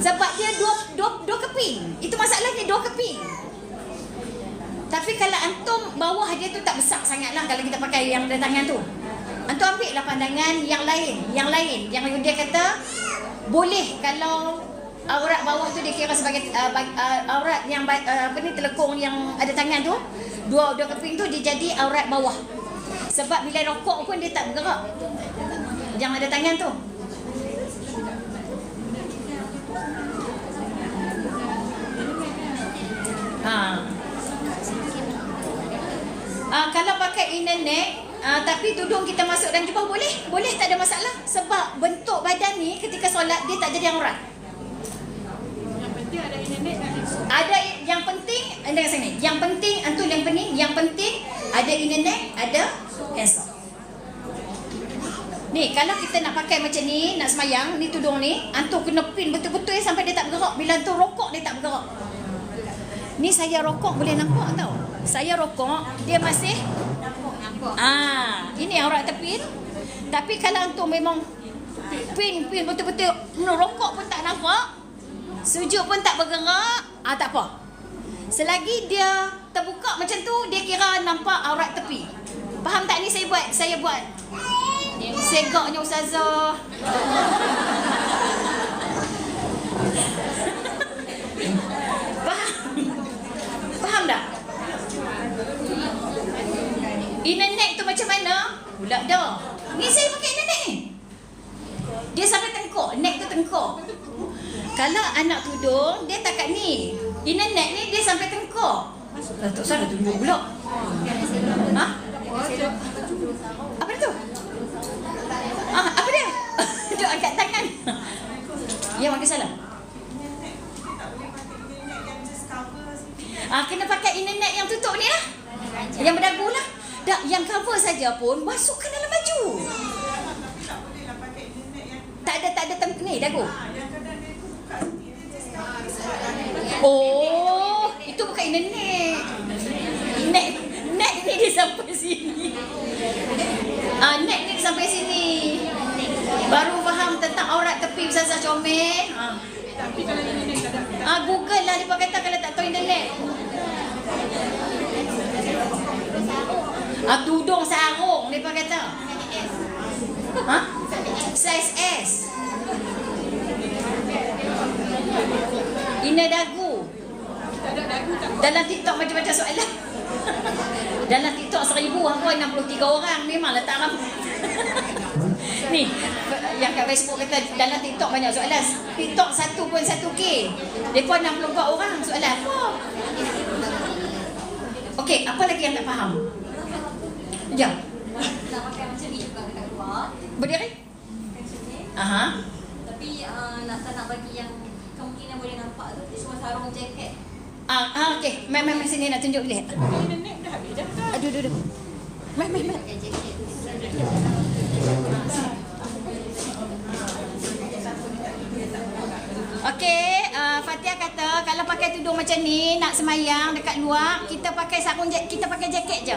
A: Sebab dia dua keping. Itu masalahnya, dua keping. Tapi kalau antum bawah dia tu tak besar sangat lah kalau kita pakai yang ada tangan tu. Antum ambil lah pandangan yang lain. Yang dia kata boleh kalau aurat bawah tu dia kira sebagai aurat yang telekung yang ada tangan tu, dua keping tu dia jadi aurat bawah. Sebab bila rokok pun dia tak bergerak. Yang ada tangan tu. Kalau pakai internet, tapi tudung kita masuk dan jubah boleh tak ada masalah. Sebab bentuk badan ni ketika solat dia tak jadi aurat.
B: Yang penting ada internet dan
A: ada yang penting anda kat sini. Yang penting ada internet, ada handphone. Ni kalau kita nak pakai macam ni, nak semayang, ni tudung ni, antum kena pin betul-betul sampai dia tak bergerak. Bila antum rokok dia tak bergerak. Ni saya rokok boleh nampak tau. Saya rokok dia masih nampak. Ini aurat tepi. Tapi kalau antum memang pin betul-betul rokok pun tak nampak, sujud pun tak bergerak, tak apa. Selagi dia terbuka macam tu, dia kira nampak aurat tepi. Faham tak ni saya buat segaknya ustazah. Faham tak? Internet tu macam mana? Pula dah. Ni saya pakai internet ni. Dia sampai tengkok, neck tu tengkok. Kalau anak tudung, dia tak kat ni. Internet ni dia sampai tengkok. Tak usah dah tunjuk pula. Apa tu? Apa dia? Duk angkat tangan. Ya, makin salah. Kena pakai internet yang tutup ni lah. Yang berdagu lah. Tak, yang cover saja pun masukkan dalam baju. Tak ada ni dagu. Oh, itu bukan internet. Net ni dia sampai sini. Net ni sampai sini. Baru faham tentang aurat tepi Ustazah Comel.
B: tapi kalau internet tak ada.
A: Google lah dia kata kalau tak tahu internet. Tudung sarung dia kata. Size S. Ina dagu.
B: Tak ada dagu tak.
A: Dalam TikTok macam-macam soalan. Dalam TikTok 1000 apa 63 orang memanglah tak ramai. Ni yang kat Facebook kata dalam TikTok banyak soalan. TikTok 1.1k. Depa 64 orang soalan. Okey, apa lagi yang tak faham? Jom.
C: Nak pakai macam ni juga dekat luar.
A: Berdiri? Aha.
C: Tapi nak bagi yang kemungkinan boleh nampak tu, dia semua sarung jaket.
A: Okey, memang sini nak tunjuk boleh.
B: Internet dah
A: Aduh. Meh.
C: Pakai jaket.
A: Okey, Fatia kata kalau pakai tudung macam ni nak semayang dekat luar, kita pakai sarung kita pakai jaket je.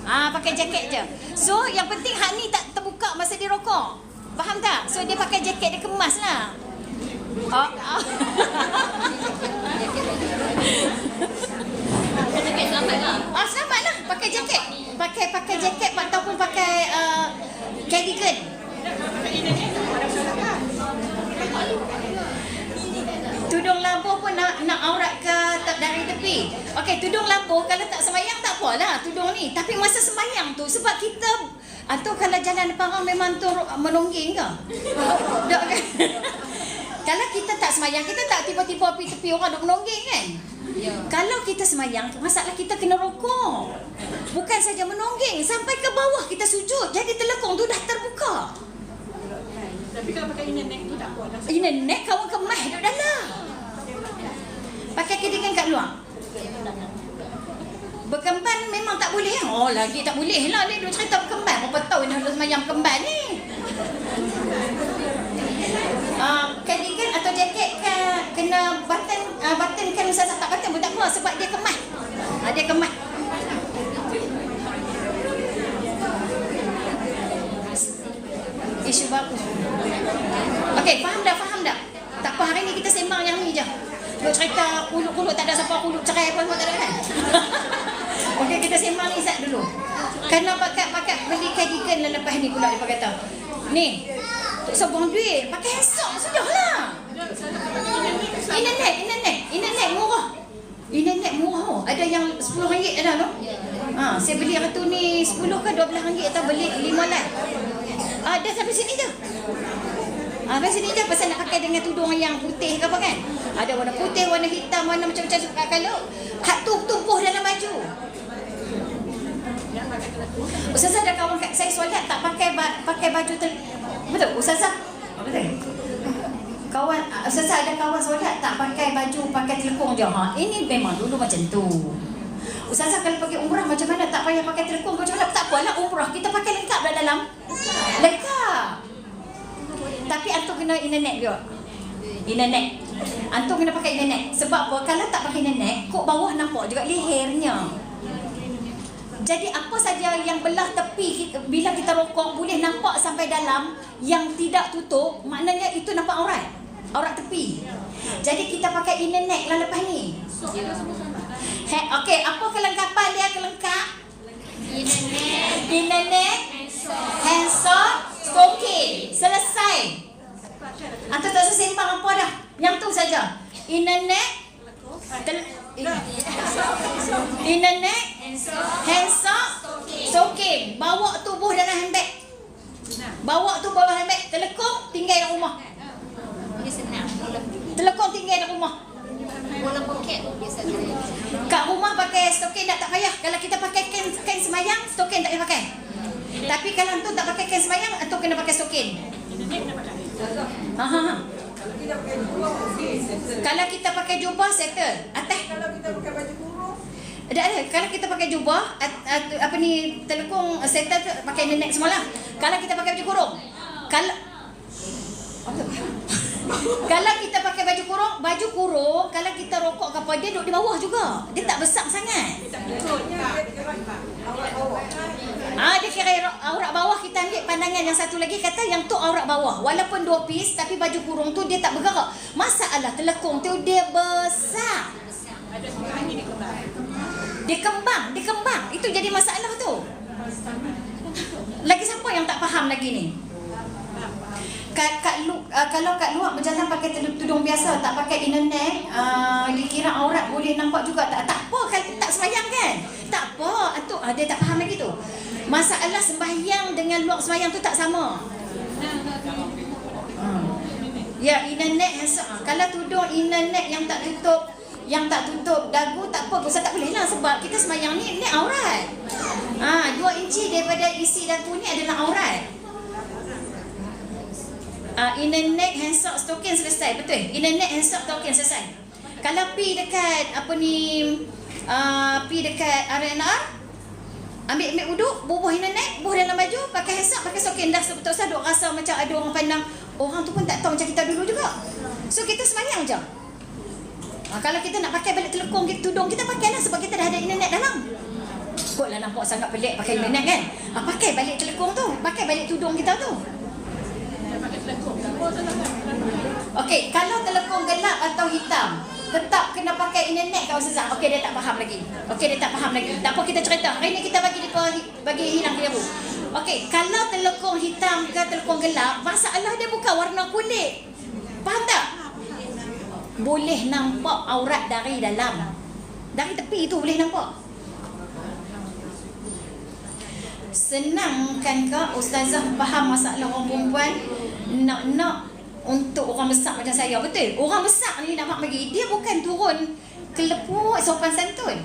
A: Pakai jaket je. So yang penting hak ni tak terbuka masa dia rokok. Faham tak? So dia pakai jaket, dia kemas lah.
C: Jaket selamat lah.
A: Selamat lah pakai jaket. Pakai jaket ataupun pakai cardigan. Tudung labuh pun nak aurat ke tak dari tepi. Okey, tudung labuh kalau tak semayang tak apalah tudung ni. Tapi masa semayang tu sebab kita atau kalau jalan depan orang memang tu menongging ke? Tak kan? Kalau kita tak semayang, kita tak tiba-tiba pergi tepi orang duk menongging kan? Ya. Kalau kita semayang, masalah kita kena rokok. Bukan saja menongging, sampai ke bawah kita sujud. Jadi telekung tu dah terbuka.
B: Tapi kalau pakai inek tu tak apa dah.
A: Inek kawan kemah duduk dalam. Pakai cardigan kat luar. Berkemban memang tak boleh. Oh, lagi tak boleh lah. Dia duk cerita berkemban. Berapa tahun dah semayang berkemban ni? Cardigan atau jaket kena button kan Ustazah tak button pun tak apa sebab dia kemas. Dia kemas. Isu baru. Okey, faham dah? Tak apa, hari ni kita sembang yang ni je. Duk cerita kuluk-kuluk tak ada siapa kuluk cerai pun tak ada kan? Okey, kita sembang ni Izzat dulu. Kena pakai beli cardigan lah lepas ni pula dia kata. Ni, tak sabang duit, pakai handsock sudahlah. Internet murah. Internet murah. Ada yang RM10 ada tu. Saya beli hari tu ni 10 ke RM12 atau beli 5 lah. Dah sampai sini je. Sampai sini je pasal nak pakai dengan tudung yang putih ke apa kan. Ada warna putih, warna hitam, warna macam-macam. Kalau hak tu tumpuh dalam baju. Ustazah ada kawan kat saya solat tak pakai baju betul Ustazah? Betul. Ustazah ada kawan solat tak pakai baju, pakai telekung je. Ini memang dulu macam tu. Ustazah kalau pergi umrah macam mana tak payah pakai telekung macam mana? Tak apalah umrah kita pakai lengkap dah dalam. Lengkap. Tapi antum kena internet juga. Internet. Antum kena pakai internet. Sebab apa? Kalau tak pakai internet, kok bawah nampak juga lehernya. Jadi apa saja yang belah tepi bila kita rokok boleh nampak sampai dalam, yang tidak tutup maknanya itu nampak aurat tepi. Jadi kita pakai internet lah lepas ni. Okey, apa kelengkapan dia kelengkap? Internet, handsock, stocking. Selesai. Antum tak usah sembang apa dah. Yang tu saja. Internet, handsock, stocking. Bawa tubuh dalam handbag. Telekung tinggal dalam rumah.
C: Dia senang.
A: Telekung tinggal dalam rumah.
C: Bola poket biasa saya.
A: Kat rumah pakai stocking tak payah. Kalau kita pakai kain semayang, stocking tak payah pakai. Tapi kalau antum tak pakai kain semayang, antum kena pakai stocking. Kalau kita pakai jubah settle. Atas.
B: Kalau kita pakai baju kurung,
A: Ada. Kalau kita pakai jubah telekung settle tu pakai nenek semualah. Kalau kita pakai baju kurung. Kalau kita pakai baju kurung, kalau kita rokok ke apa, dia duduk di bawah juga. Dia tak besar sangat. Dia kira aurat bawah. Kita ambil pandangan yang satu lagi, kata yang tu aurat bawah. Walaupun 2 piece, tapi baju kurung tu dia tak bergerak. Masalah telekung tu dia besar. Dia kembang. Itu jadi masalah tu. Lagi siapa yang tak faham lagi ni? Kalau kat luar berjalan pakai tudung biasa, tak pakai internet, dikira aurat boleh nampak juga. Tak apa kan, tak sembahyang kan? Tak apa. Dia tak faham lagi tu. Masalah sembahyang dengan luar sembahyang tu tak sama. Ya, internet kalau tudung internet yang tak tutup dagu tak apa, Ustaz tak boleh lah sebab kita sembahyang ni aurat. 2 inci daripada isi dagu ni adalah aurat. Internet, handsock, stocking selesai. Betul. Internet, handsock, stocking selesai. Kalau pi dekat R&R Ambil wuduk, bubuh nenek, bubuh dalam baju, pakai hisap, pakai sokin dah betul-betul duk rasa macam ada orang pandang. Orang tu pun tak tahu macam kita dulu juga. So kita semayang je. Kalau kita nak pakai balik telekung tudung kita pakai lah sebab kita dah ada internet dalam. Kok lah nampak sangat pelik pakai internet kan. Pakai balik telekung tu, pakai balik tudung kita tu. Okey, kalau telekung gelap atau hitam, tetap kena pakai internet kau Ustazah. Okey, dia tak faham lagi. Tak apa, kita cerita. Hari ni kita bagi hilang keliru. Okey, kalau telekung hitam ke telekung gelap, masalah dia bukan warna kulit. Faham tak? Boleh nampak aurat dari dalam. Dari tepi tu boleh nampak. Senang kan ke Ustazah faham masalah orang perempuan nak untuk orang besar macam saya? Betul? Orang besar ni nak bagi, dia bukan turun keleput sopan santun.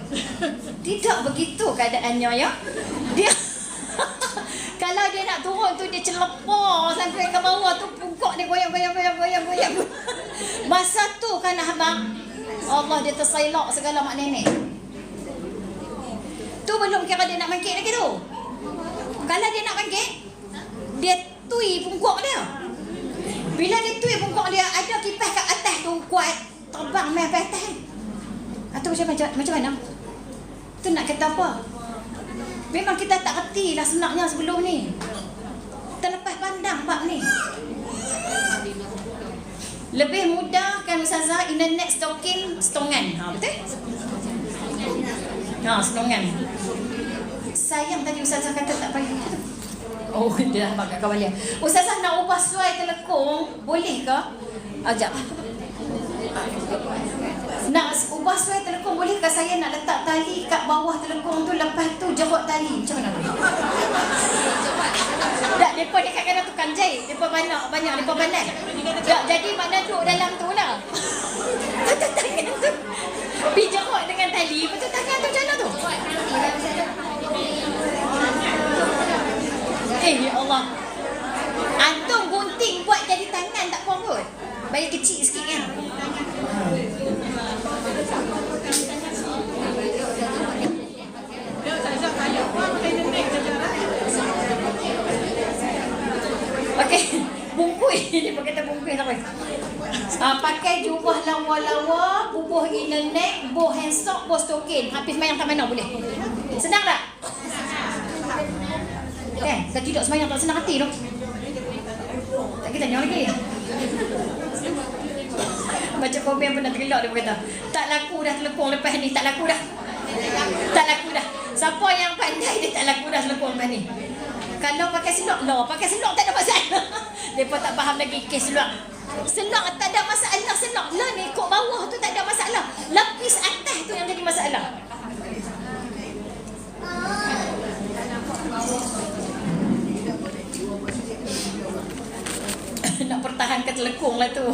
A: Tidak begitu keadaannya ya. Dia kalau dia nak turun tu dia celepor sampai ke bawah tu pungkok dia goyang. Masa tu kan abang Allah dia tersailak segala mak nenek. Tu belum kira dia nak bangkit lagi tu. Kalau dia nak bangkit, dia tui pungkok dia. Bila dia tui pungkok dia, ada kipas kat atas tu kuat terbang main ke atas. Atau macam mana? Tu nak kata apa? Memang kita tak reti lah sebenarnya sebelum ni. Terlepas pandang bab ni. Lebih mudah kan Ustazah internet stongan. Betul? Stongan. Sayang tadi Ustazah kata tak payah. Oh, dia dah pakai kawan dia. Ustazah nak ubah suai telekung, boleh ke? Ajak. Nak ubah suai telekung, boleh ke saya nak letak tali kat bawah telekung tu, lepas tu jerut tali? Macam mana tu? Tak, mereka dekat kanan tukang jahit. Mereka banyak, mereka pandai. Tak, jadi makna duduk dalam tu lah. Betul tangan tu. Pergi jerut dengan tali, betul tangan tu macam mana tu? Ya Allah. Antum gunting buat jadi tangan tak apa kot. Bagi kecil sikit kan. Okey, bungkui. Dia kata bungkui sampai. Pakai jubah lawa-lawa, bubuh internet, buh handsock, buh stokin. Habis mayang tak mana boleh. Senang tak? Dah tidak semayang tak senang hati tu. Tak kita tanya lagi. Baca komen pernah tergelak dia berkata, tak laku dah telekung lepas ni, tak laku dah. Siapa yang pandai dia tak laku dah telekung lepas ni. Kalau pakai selok, pakai selok tak ada masalah. Mereka tak faham lagi kes selok. Selok tak ada masalah, selok lah ni ikut bawah tu tak ada masalah. Lapis atas tu yang jadi masalah. Nak pertahankan telekung lah tu.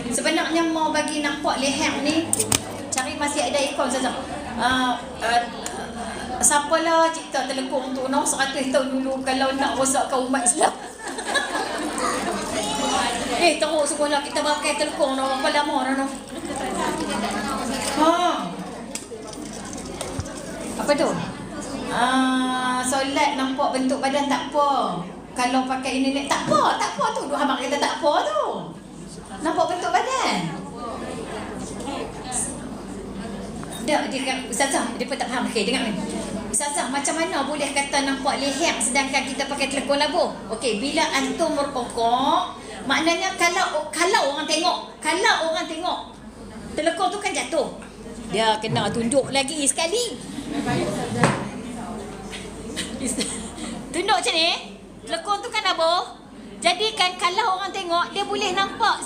A: Sebenarnya mau bagi nampak leher ni, cari masih ada ikon saja. Siapalah cipta telekung tu 100 tahun dulu kalau nak rosakkan umat Islam. Teruk sekolah kita pakai telekung dah berapa lama dah. Apa tu? Solat nampak bentuk badan tak apa. Kalau pakai internet tak apa tu. Dua abang kata tak apa tu. Nampak bentuk badan. Dia Ustazah, dia pun tak faham. Okey, dengar ni. Ustazah, macam mana boleh kata nampak leher sedangkan kita pakai telekung labuh? Okey, bila antum berpokok, maknanya kalau orang tengok, telekung tu kan jatuh. Dia kena tunjuk lagi sekali. Tunjuk macam ni. Telekung tu kan labuh. Jadi kan kalau orang tengok, dia boleh nampak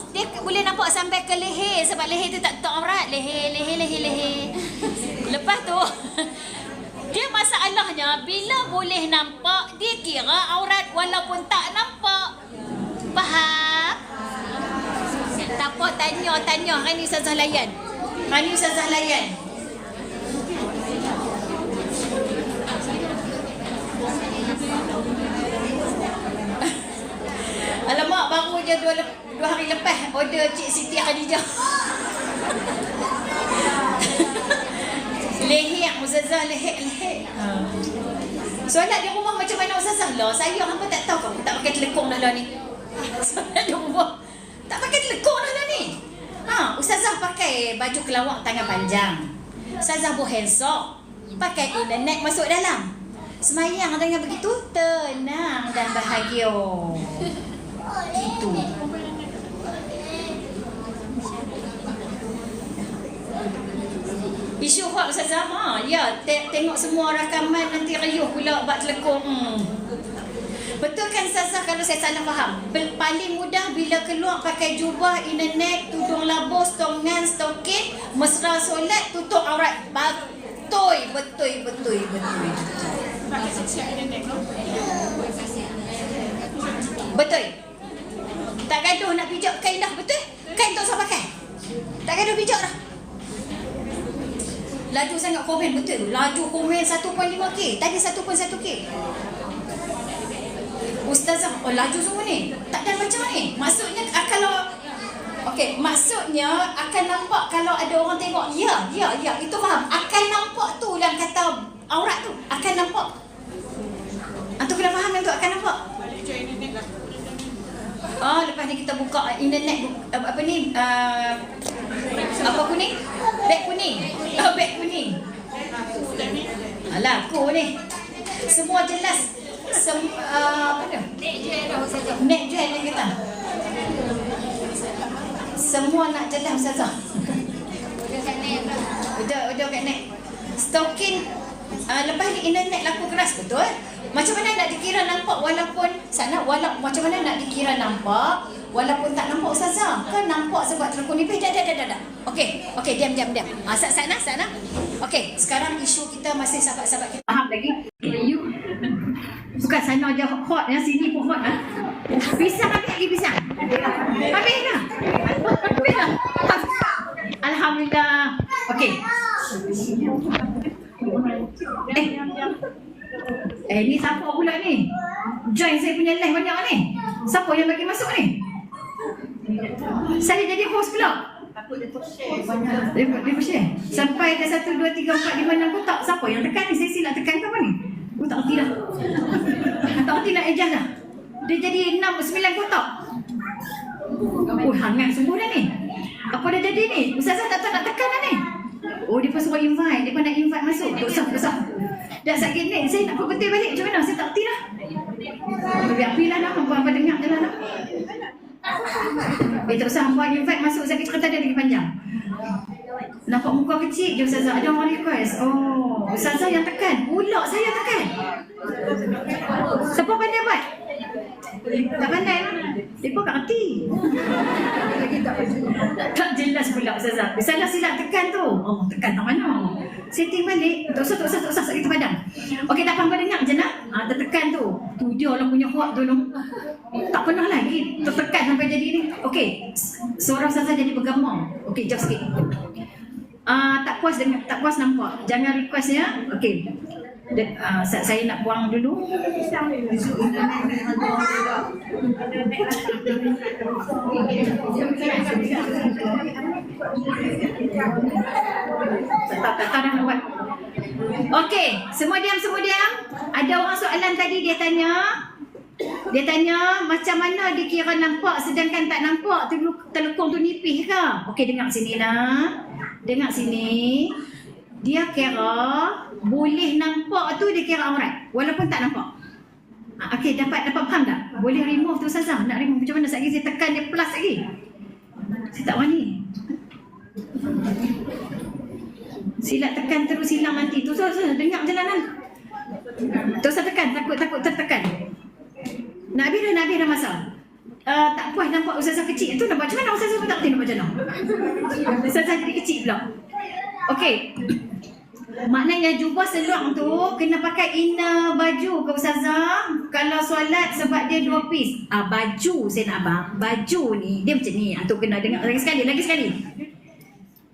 A: sampai ke leher sebab leher tu tak aurat. Leher. Lepas tu dia masalahnya bila boleh nampak, dia kira aurat walaupun tak nampak. Faham? Tak apa, tanya. Hari ni Ustazah layan. Alamak, baru je 2 hari lepas order Cik Siti Khadijah. Leher, Ustazah, leher. Solat di rumah macam mana Ustazah? Lah, saya hampa tak tahu kamu tak pakai telekung dah lah ni. Solat di rumah tak pakai telekung dah lah ni. Ustazah pakai baju kelawak tangan panjang. Ustazah buat handsok. Pakai internet masuk dalam. Semayang dengan begitu tenang dan bahagia. Gitu. Isu hot Ustazah. Ya, tengok semua rakaman nanti riuh pula bak telekung. Betul kan Ustazah kalau saya salah faham? Paling mudah bila keluar pakai jubah, internet, tudung labu, stongan, stokin, mesra solat, tutup aurat. Betul. Betul. Tak gaduh nak pijak kain dah, betul? Kain tak usah pakai. Tak gaduh pijak dah. Laju sangat komen, betul. Laju komen 1.5K. Tadi 1.1K. Ustazah, laju semua ni. Tak ada macam ni. Maksudnya kalau maksudnya akan nampak kalau ada orang tengok. Ya, itu faham. Akan nampak tu yang kata aurat tu. Akan nampak. Antum kena faham yang tu akan nampak. Lepas ni kita buka internet apa ni? Apa kuning? Beg kuning. Beg kuning. Alah, aku ni. Semua jelas. Apa tu? Net jual yang kata. Semua nak jelas Ustazah. Udah kat net. Stokin lepas ni internet laku keras, betul? Macam mana nak dikira nampak walaupun macam mana nak dikira nampak walaupun tak nampak Ustazah? Kan nampak sebab telekung nipis. Dah. Okey, diam. Sana. Okey, sekarang isu kita masih sahabat-sahabat kita. Faham lagi? You bukan sana je hot, yang sini pun hot. Pisang lagi pisang. Habis dah. Alhamdulillah. Okey. Ni siapa pula ni? Join saya punya live banyak ni. Siapa yang bagi masuk ni? Saya jadi host pula. Dia share. Sampai dah 1, 2, 3, 4, 5, 6 kotak. Siapa yang tekan ni? Saya silap tekan ke apa ni? Tak erti dah. Tak erti nak adjust dah. Dia jadi 6, 9 kotak. Hangat semua dah ni. Apa dah jadi ni? Ustazah tak tahu nak tekan dah ni. Dia pun suruh invite. Dia pun nak invite masuk. Tak usah. Dah sakit ni. Saya nak buat betul balik. Macam mana? Saya tak erti dah. Biar-biar lah. Hampa dengar je lah. Tak usah. Hampa invite masuk. Saya cerita dia lagi panjang. Nampak muka kecil je Ustazah. Ada orang request. Ustazah yang tekan. Pula saya tekan. Siapa pandai buat? Tak pandai lah. Dia pun tak erti. Tak jelas pula Ustazah. Salah silap tekan tu. Tekan tak mana. Setting balik. Tak usah sakit padam. Okey, tak faham dengar je nak. Tertekan tu. Tu dia orang punya kuat tu. Tak pernah lagi tertekan sampai jadi ni. Okey, suara Ustazah jadi bergema. Okey, jauh sikit. Tak puas nampak. Jangan request ya. Okey. Saya nak buang dulu. Tak dah nak buat. Okey, semua diam. Ada orang soalan tadi dia tanya macam mana dikira nampak sedangkan tak nampak telekung tu nipis ke? Okey, dengar sini lah. Dengar sini. Dia kira boleh nampak tu dia kira aurat walaupun tak nampak. Okey, dapat faham tak? Boleh remove tu Ustazah. Nak remove macam mana? Sekali saya tekan dia plus lagi. Saya tak berani. Silap tekan terus hilang nanti. Tu Ustazah dengar jalanan. Tu Ustazah tekan, takut tertekan. Nak habis dah masa. Tak puas nampak Ustazah kecil. Tu nampak macam mana Ustazah pun tak boleh nampak macam mana. Ustazah jadi kecil pula. Okey. Maknanya jubah seluar tu kena pakai inner baju ke Ustazah. Kalau solat sebab dia 2 piece. Baju saya nak abang. Baju ni dia macam ni. Antum kena dengar lagi sekali.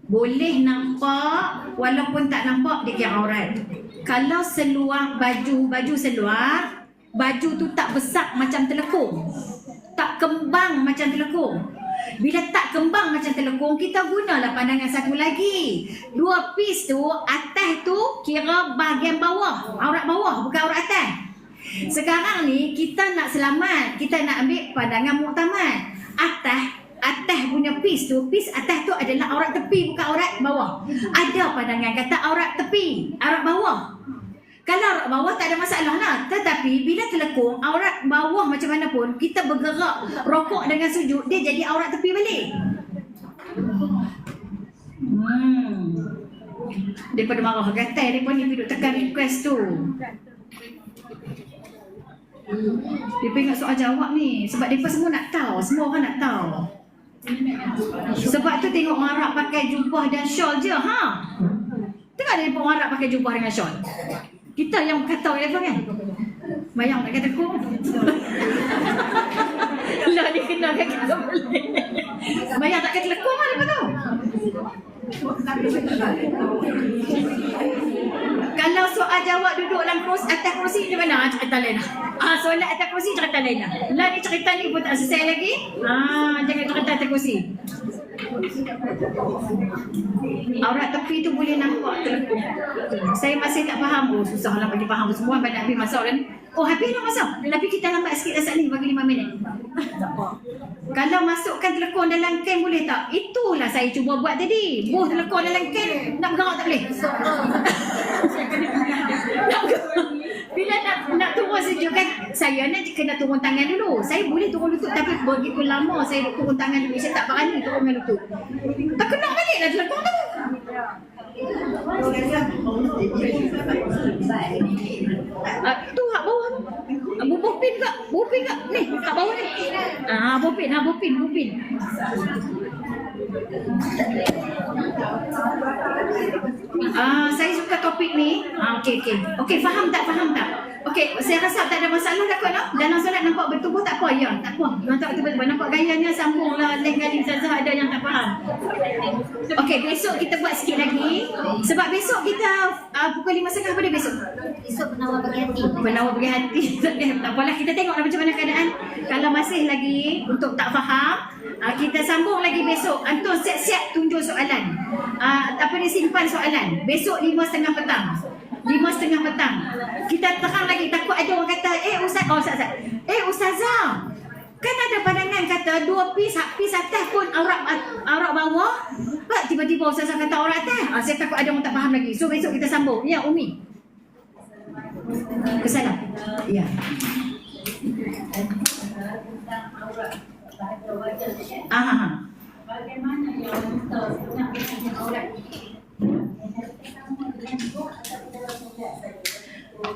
A: Boleh nampak walaupun tak nampak dia kira aurat. Kalau seluar baju seluar, baju tu tak besar macam telekung. Tak kembang macam telekung.
D: Bila tak kembang macam telekung, kita gunalah pandangan satu lagi. 2 piece tu, atas tu kira bahagian bawah, aurat bawah, bukan aurat atas. Sekarang ni kita nak selamat, kita nak ambil pandangan muktamad. Atas punya piece tu, piece atas tu adalah aurat tepi, bukan aurat bawah. Ada pandangan kata aurat tepi, aurat bawah. Kalau aurat bawah tak ada masalah lah. Tetapi bila telekung, aurat bawah macam mana pun, kita bergerak rokok dengan sujud, dia jadi aurat tepi balik. Daripada marah gatai, dia pun duduk tekan request tu. Dia ingat soal jawab ni. Sebab mereka semua nak tahu, semua orang nak tahu. Sebab tu tengok marak pakai jubah dan shawl je, ha? Tengok ada orang marak pakai jubah dengan shawl. Kita yang kata level kan? Bayang nak kata ku. Lah dia kena kan kita boleh. Bayang tak kata lekung lah dia tahu. Kalau soal jawab duduk dalam kursi, atas kursi di mana? Cerita lain lah. Soalan atas kursi cerita lain lah. Lah ni cerita ni pun tak selesai lagi. Jangan cerita atas kursi. Aurat tepi tu boleh nampak telekung. Saya masih tak faham. Susah lah bagi faham semua. Banyak habis masuk kan. Habis dah masuk. Tapi kita lambat sikit dah saat ni bagi 5 minit. Kalau masukkan telekung dalam kan boleh tak? Itulah saya cuba buat tadi. Buh telekung dalam kan, nak bergerak tak boleh. Bila nak turun sejuk kan, saya nak kena turun tangan dulu. Saya boleh turun lutut tapi begitu lama saya turun tangan dulu. Saya tak berani turun dengan lutut. Tak kena balik lah telekung tu. Tu hak bawah tu. Bopin kak? Bopin kak? Ni, kat bawah ni. Bopin. Saya suka topik ni. Okey, faham tak? Okey, saya rasa tak ada masalah dah kot no? Dalam solat nampak bertubuh tak apa, ya, tak apa. Nampak betul-betul, nampak gayanya sambunglah lain kali saja ada yang tak faham. Okey, besok kita buat sikit lagi. Sebab besok kita pukul 5.30 apa dia besok?
C: Besok penawar bagi hati.
D: Penawar bagi hati. Tak apalah, kita tengoklah macam mana keadaan. Kalau masih lagi untuk tak faham, kita sambung lagi besok. Anton siap-siap tunjuk soalan. Simpan soalan. Besok 5.30 petang. 5.30 petang. Kita terang lagi, takut ada orang kata, Ustazah, kan ada pandangan kata 2 piece atas pun aurat bawah. Pak tiba-tiba Ustazah kata aurat atas. Saya takut ada orang tak faham lagi. So besok kita sambung. Ya, Umi. Kesalah. Ya. Bagaimana yang kita nak aurat?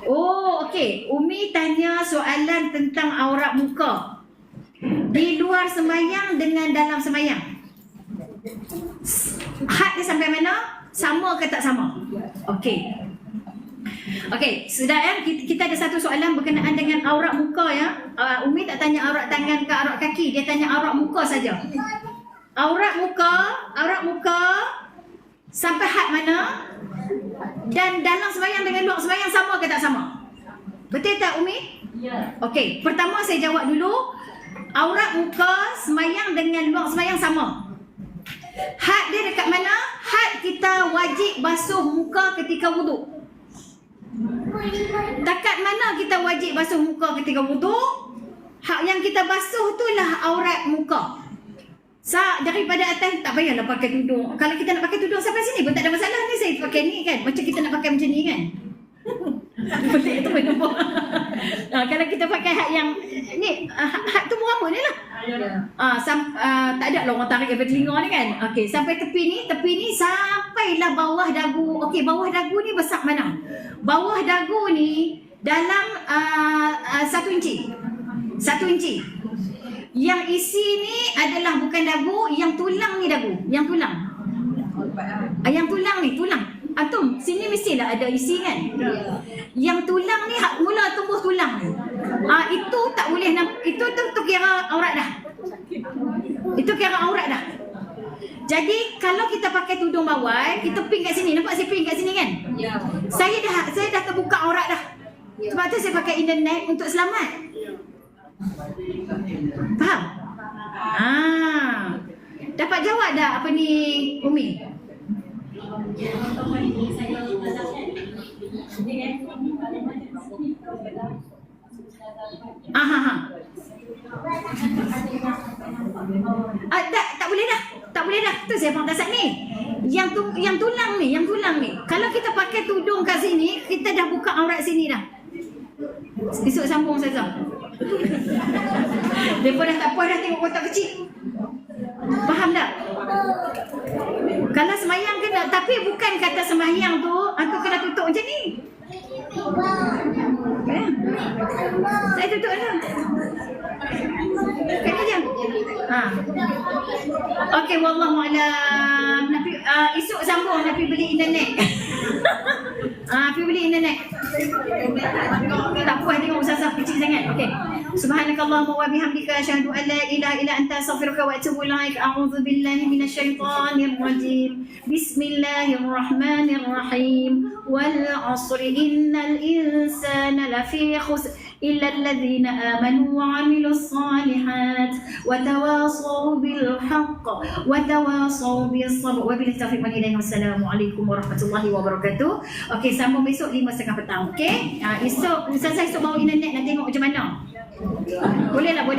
D: Okey. Umi tanya soalan tentang aurat muka. Di luar sembahyang dengan dalam sembahyang. Had dia sampai mana? Sama ke tak sama? Okey. Sudah ya, kita ada satu soalan berkenaan dengan aurat muka ya. Umi tak tanya aurat tangan ke aurat kaki, dia tanya aurat muka saja. Aurat muka sampai had mana? Dan dalam sembahyang dengan luar sembahyang sama ke tak sama? Betul tak Umi? Ya. Okey, pertama saya jawab dulu. Aurat muka sembahyang dengan luar sembahyang sama. Had dia dekat mana? Had kita wajib basuh muka ketika wuduk. Dekat mana kita wajib basuh muka ketika wuduk? Hak yang kita basuh itulah aurat muka. Daripada atas tak payahlah pakai tudung. Kalau kita nak pakai tudung sampai sini pun tak ada masalah ni. Saya pakai ni kan. Macam kita nak pakai macam ni kan. Pelik tu pun nampak. Kalau kita pakai hak yang ni, hak tu berapa ni lah. Tak ada lah orang tarik ke telinga ni kan. Okey, sampai tepi ni sampailah bawah dagu. Okey, bawah dagu ni besar mana? Bawah dagu ni dalam 1 inci. 1 inci. Yang isi ni adalah bukan dagu, yang tulang ni dagu. Yang tulang. Yang tulang ni, tulang. Atom, sini mestilah ada isi kan? Yang tulang ni hak mula tumbuh tulang ni. Itu tak boleh, itu kira aurat dah. Itu kira aurat dah. Jadi kalau kita pakai tudung bawah, kita pin kat sini. Nampak saya pin kat sini kan? Ya. Saya dah terbuka aurat dah. Sebab tu saya pakai inner neck untuk selamat. Faham? Dapat jawab dah apa ni Umi? Tak boleh dah. Tak boleh dah. Tu saya faham dasar ni. Yang tulang ni. Kalau kita pakai tudung kat sini, kita dah buka aurat sini dah. Esok sambung Ustazah. Mereka dah tak puas dah tengok kotak kecil. Faham tak? Kalau semayang kena, tapi bukan kata semayang tu aku kena tutup macam ni. Saya tutup lah. Kena je. Okey, wallahu alam. Nabi esok sambung Nabi beli internet. Pergi beli internet. Tak puas tengok Ustazah kecil sangat. Okey. Subhanakallahumma wa bihamdika asyhadu an la ilaha illa anta astaghfiruka wa atubu ilaik. A'udzu billahi minasyaitonir rajim. Bismillahirrahmanirrahim. Wal 'asri innal insana lafi khusr illa alladhina amanu wa 'amilus solihat wa tawasaw bil haqq wa tawasaw bis sabr wa bil tawfiq wal hidayah. Wassalamualaikum warahmatullahi wabarakatuh. Okey, sambung besok 5:30 petang. Okey? Esok Ustazah esok bawa internet nak tengok macam mana. Boleh lah.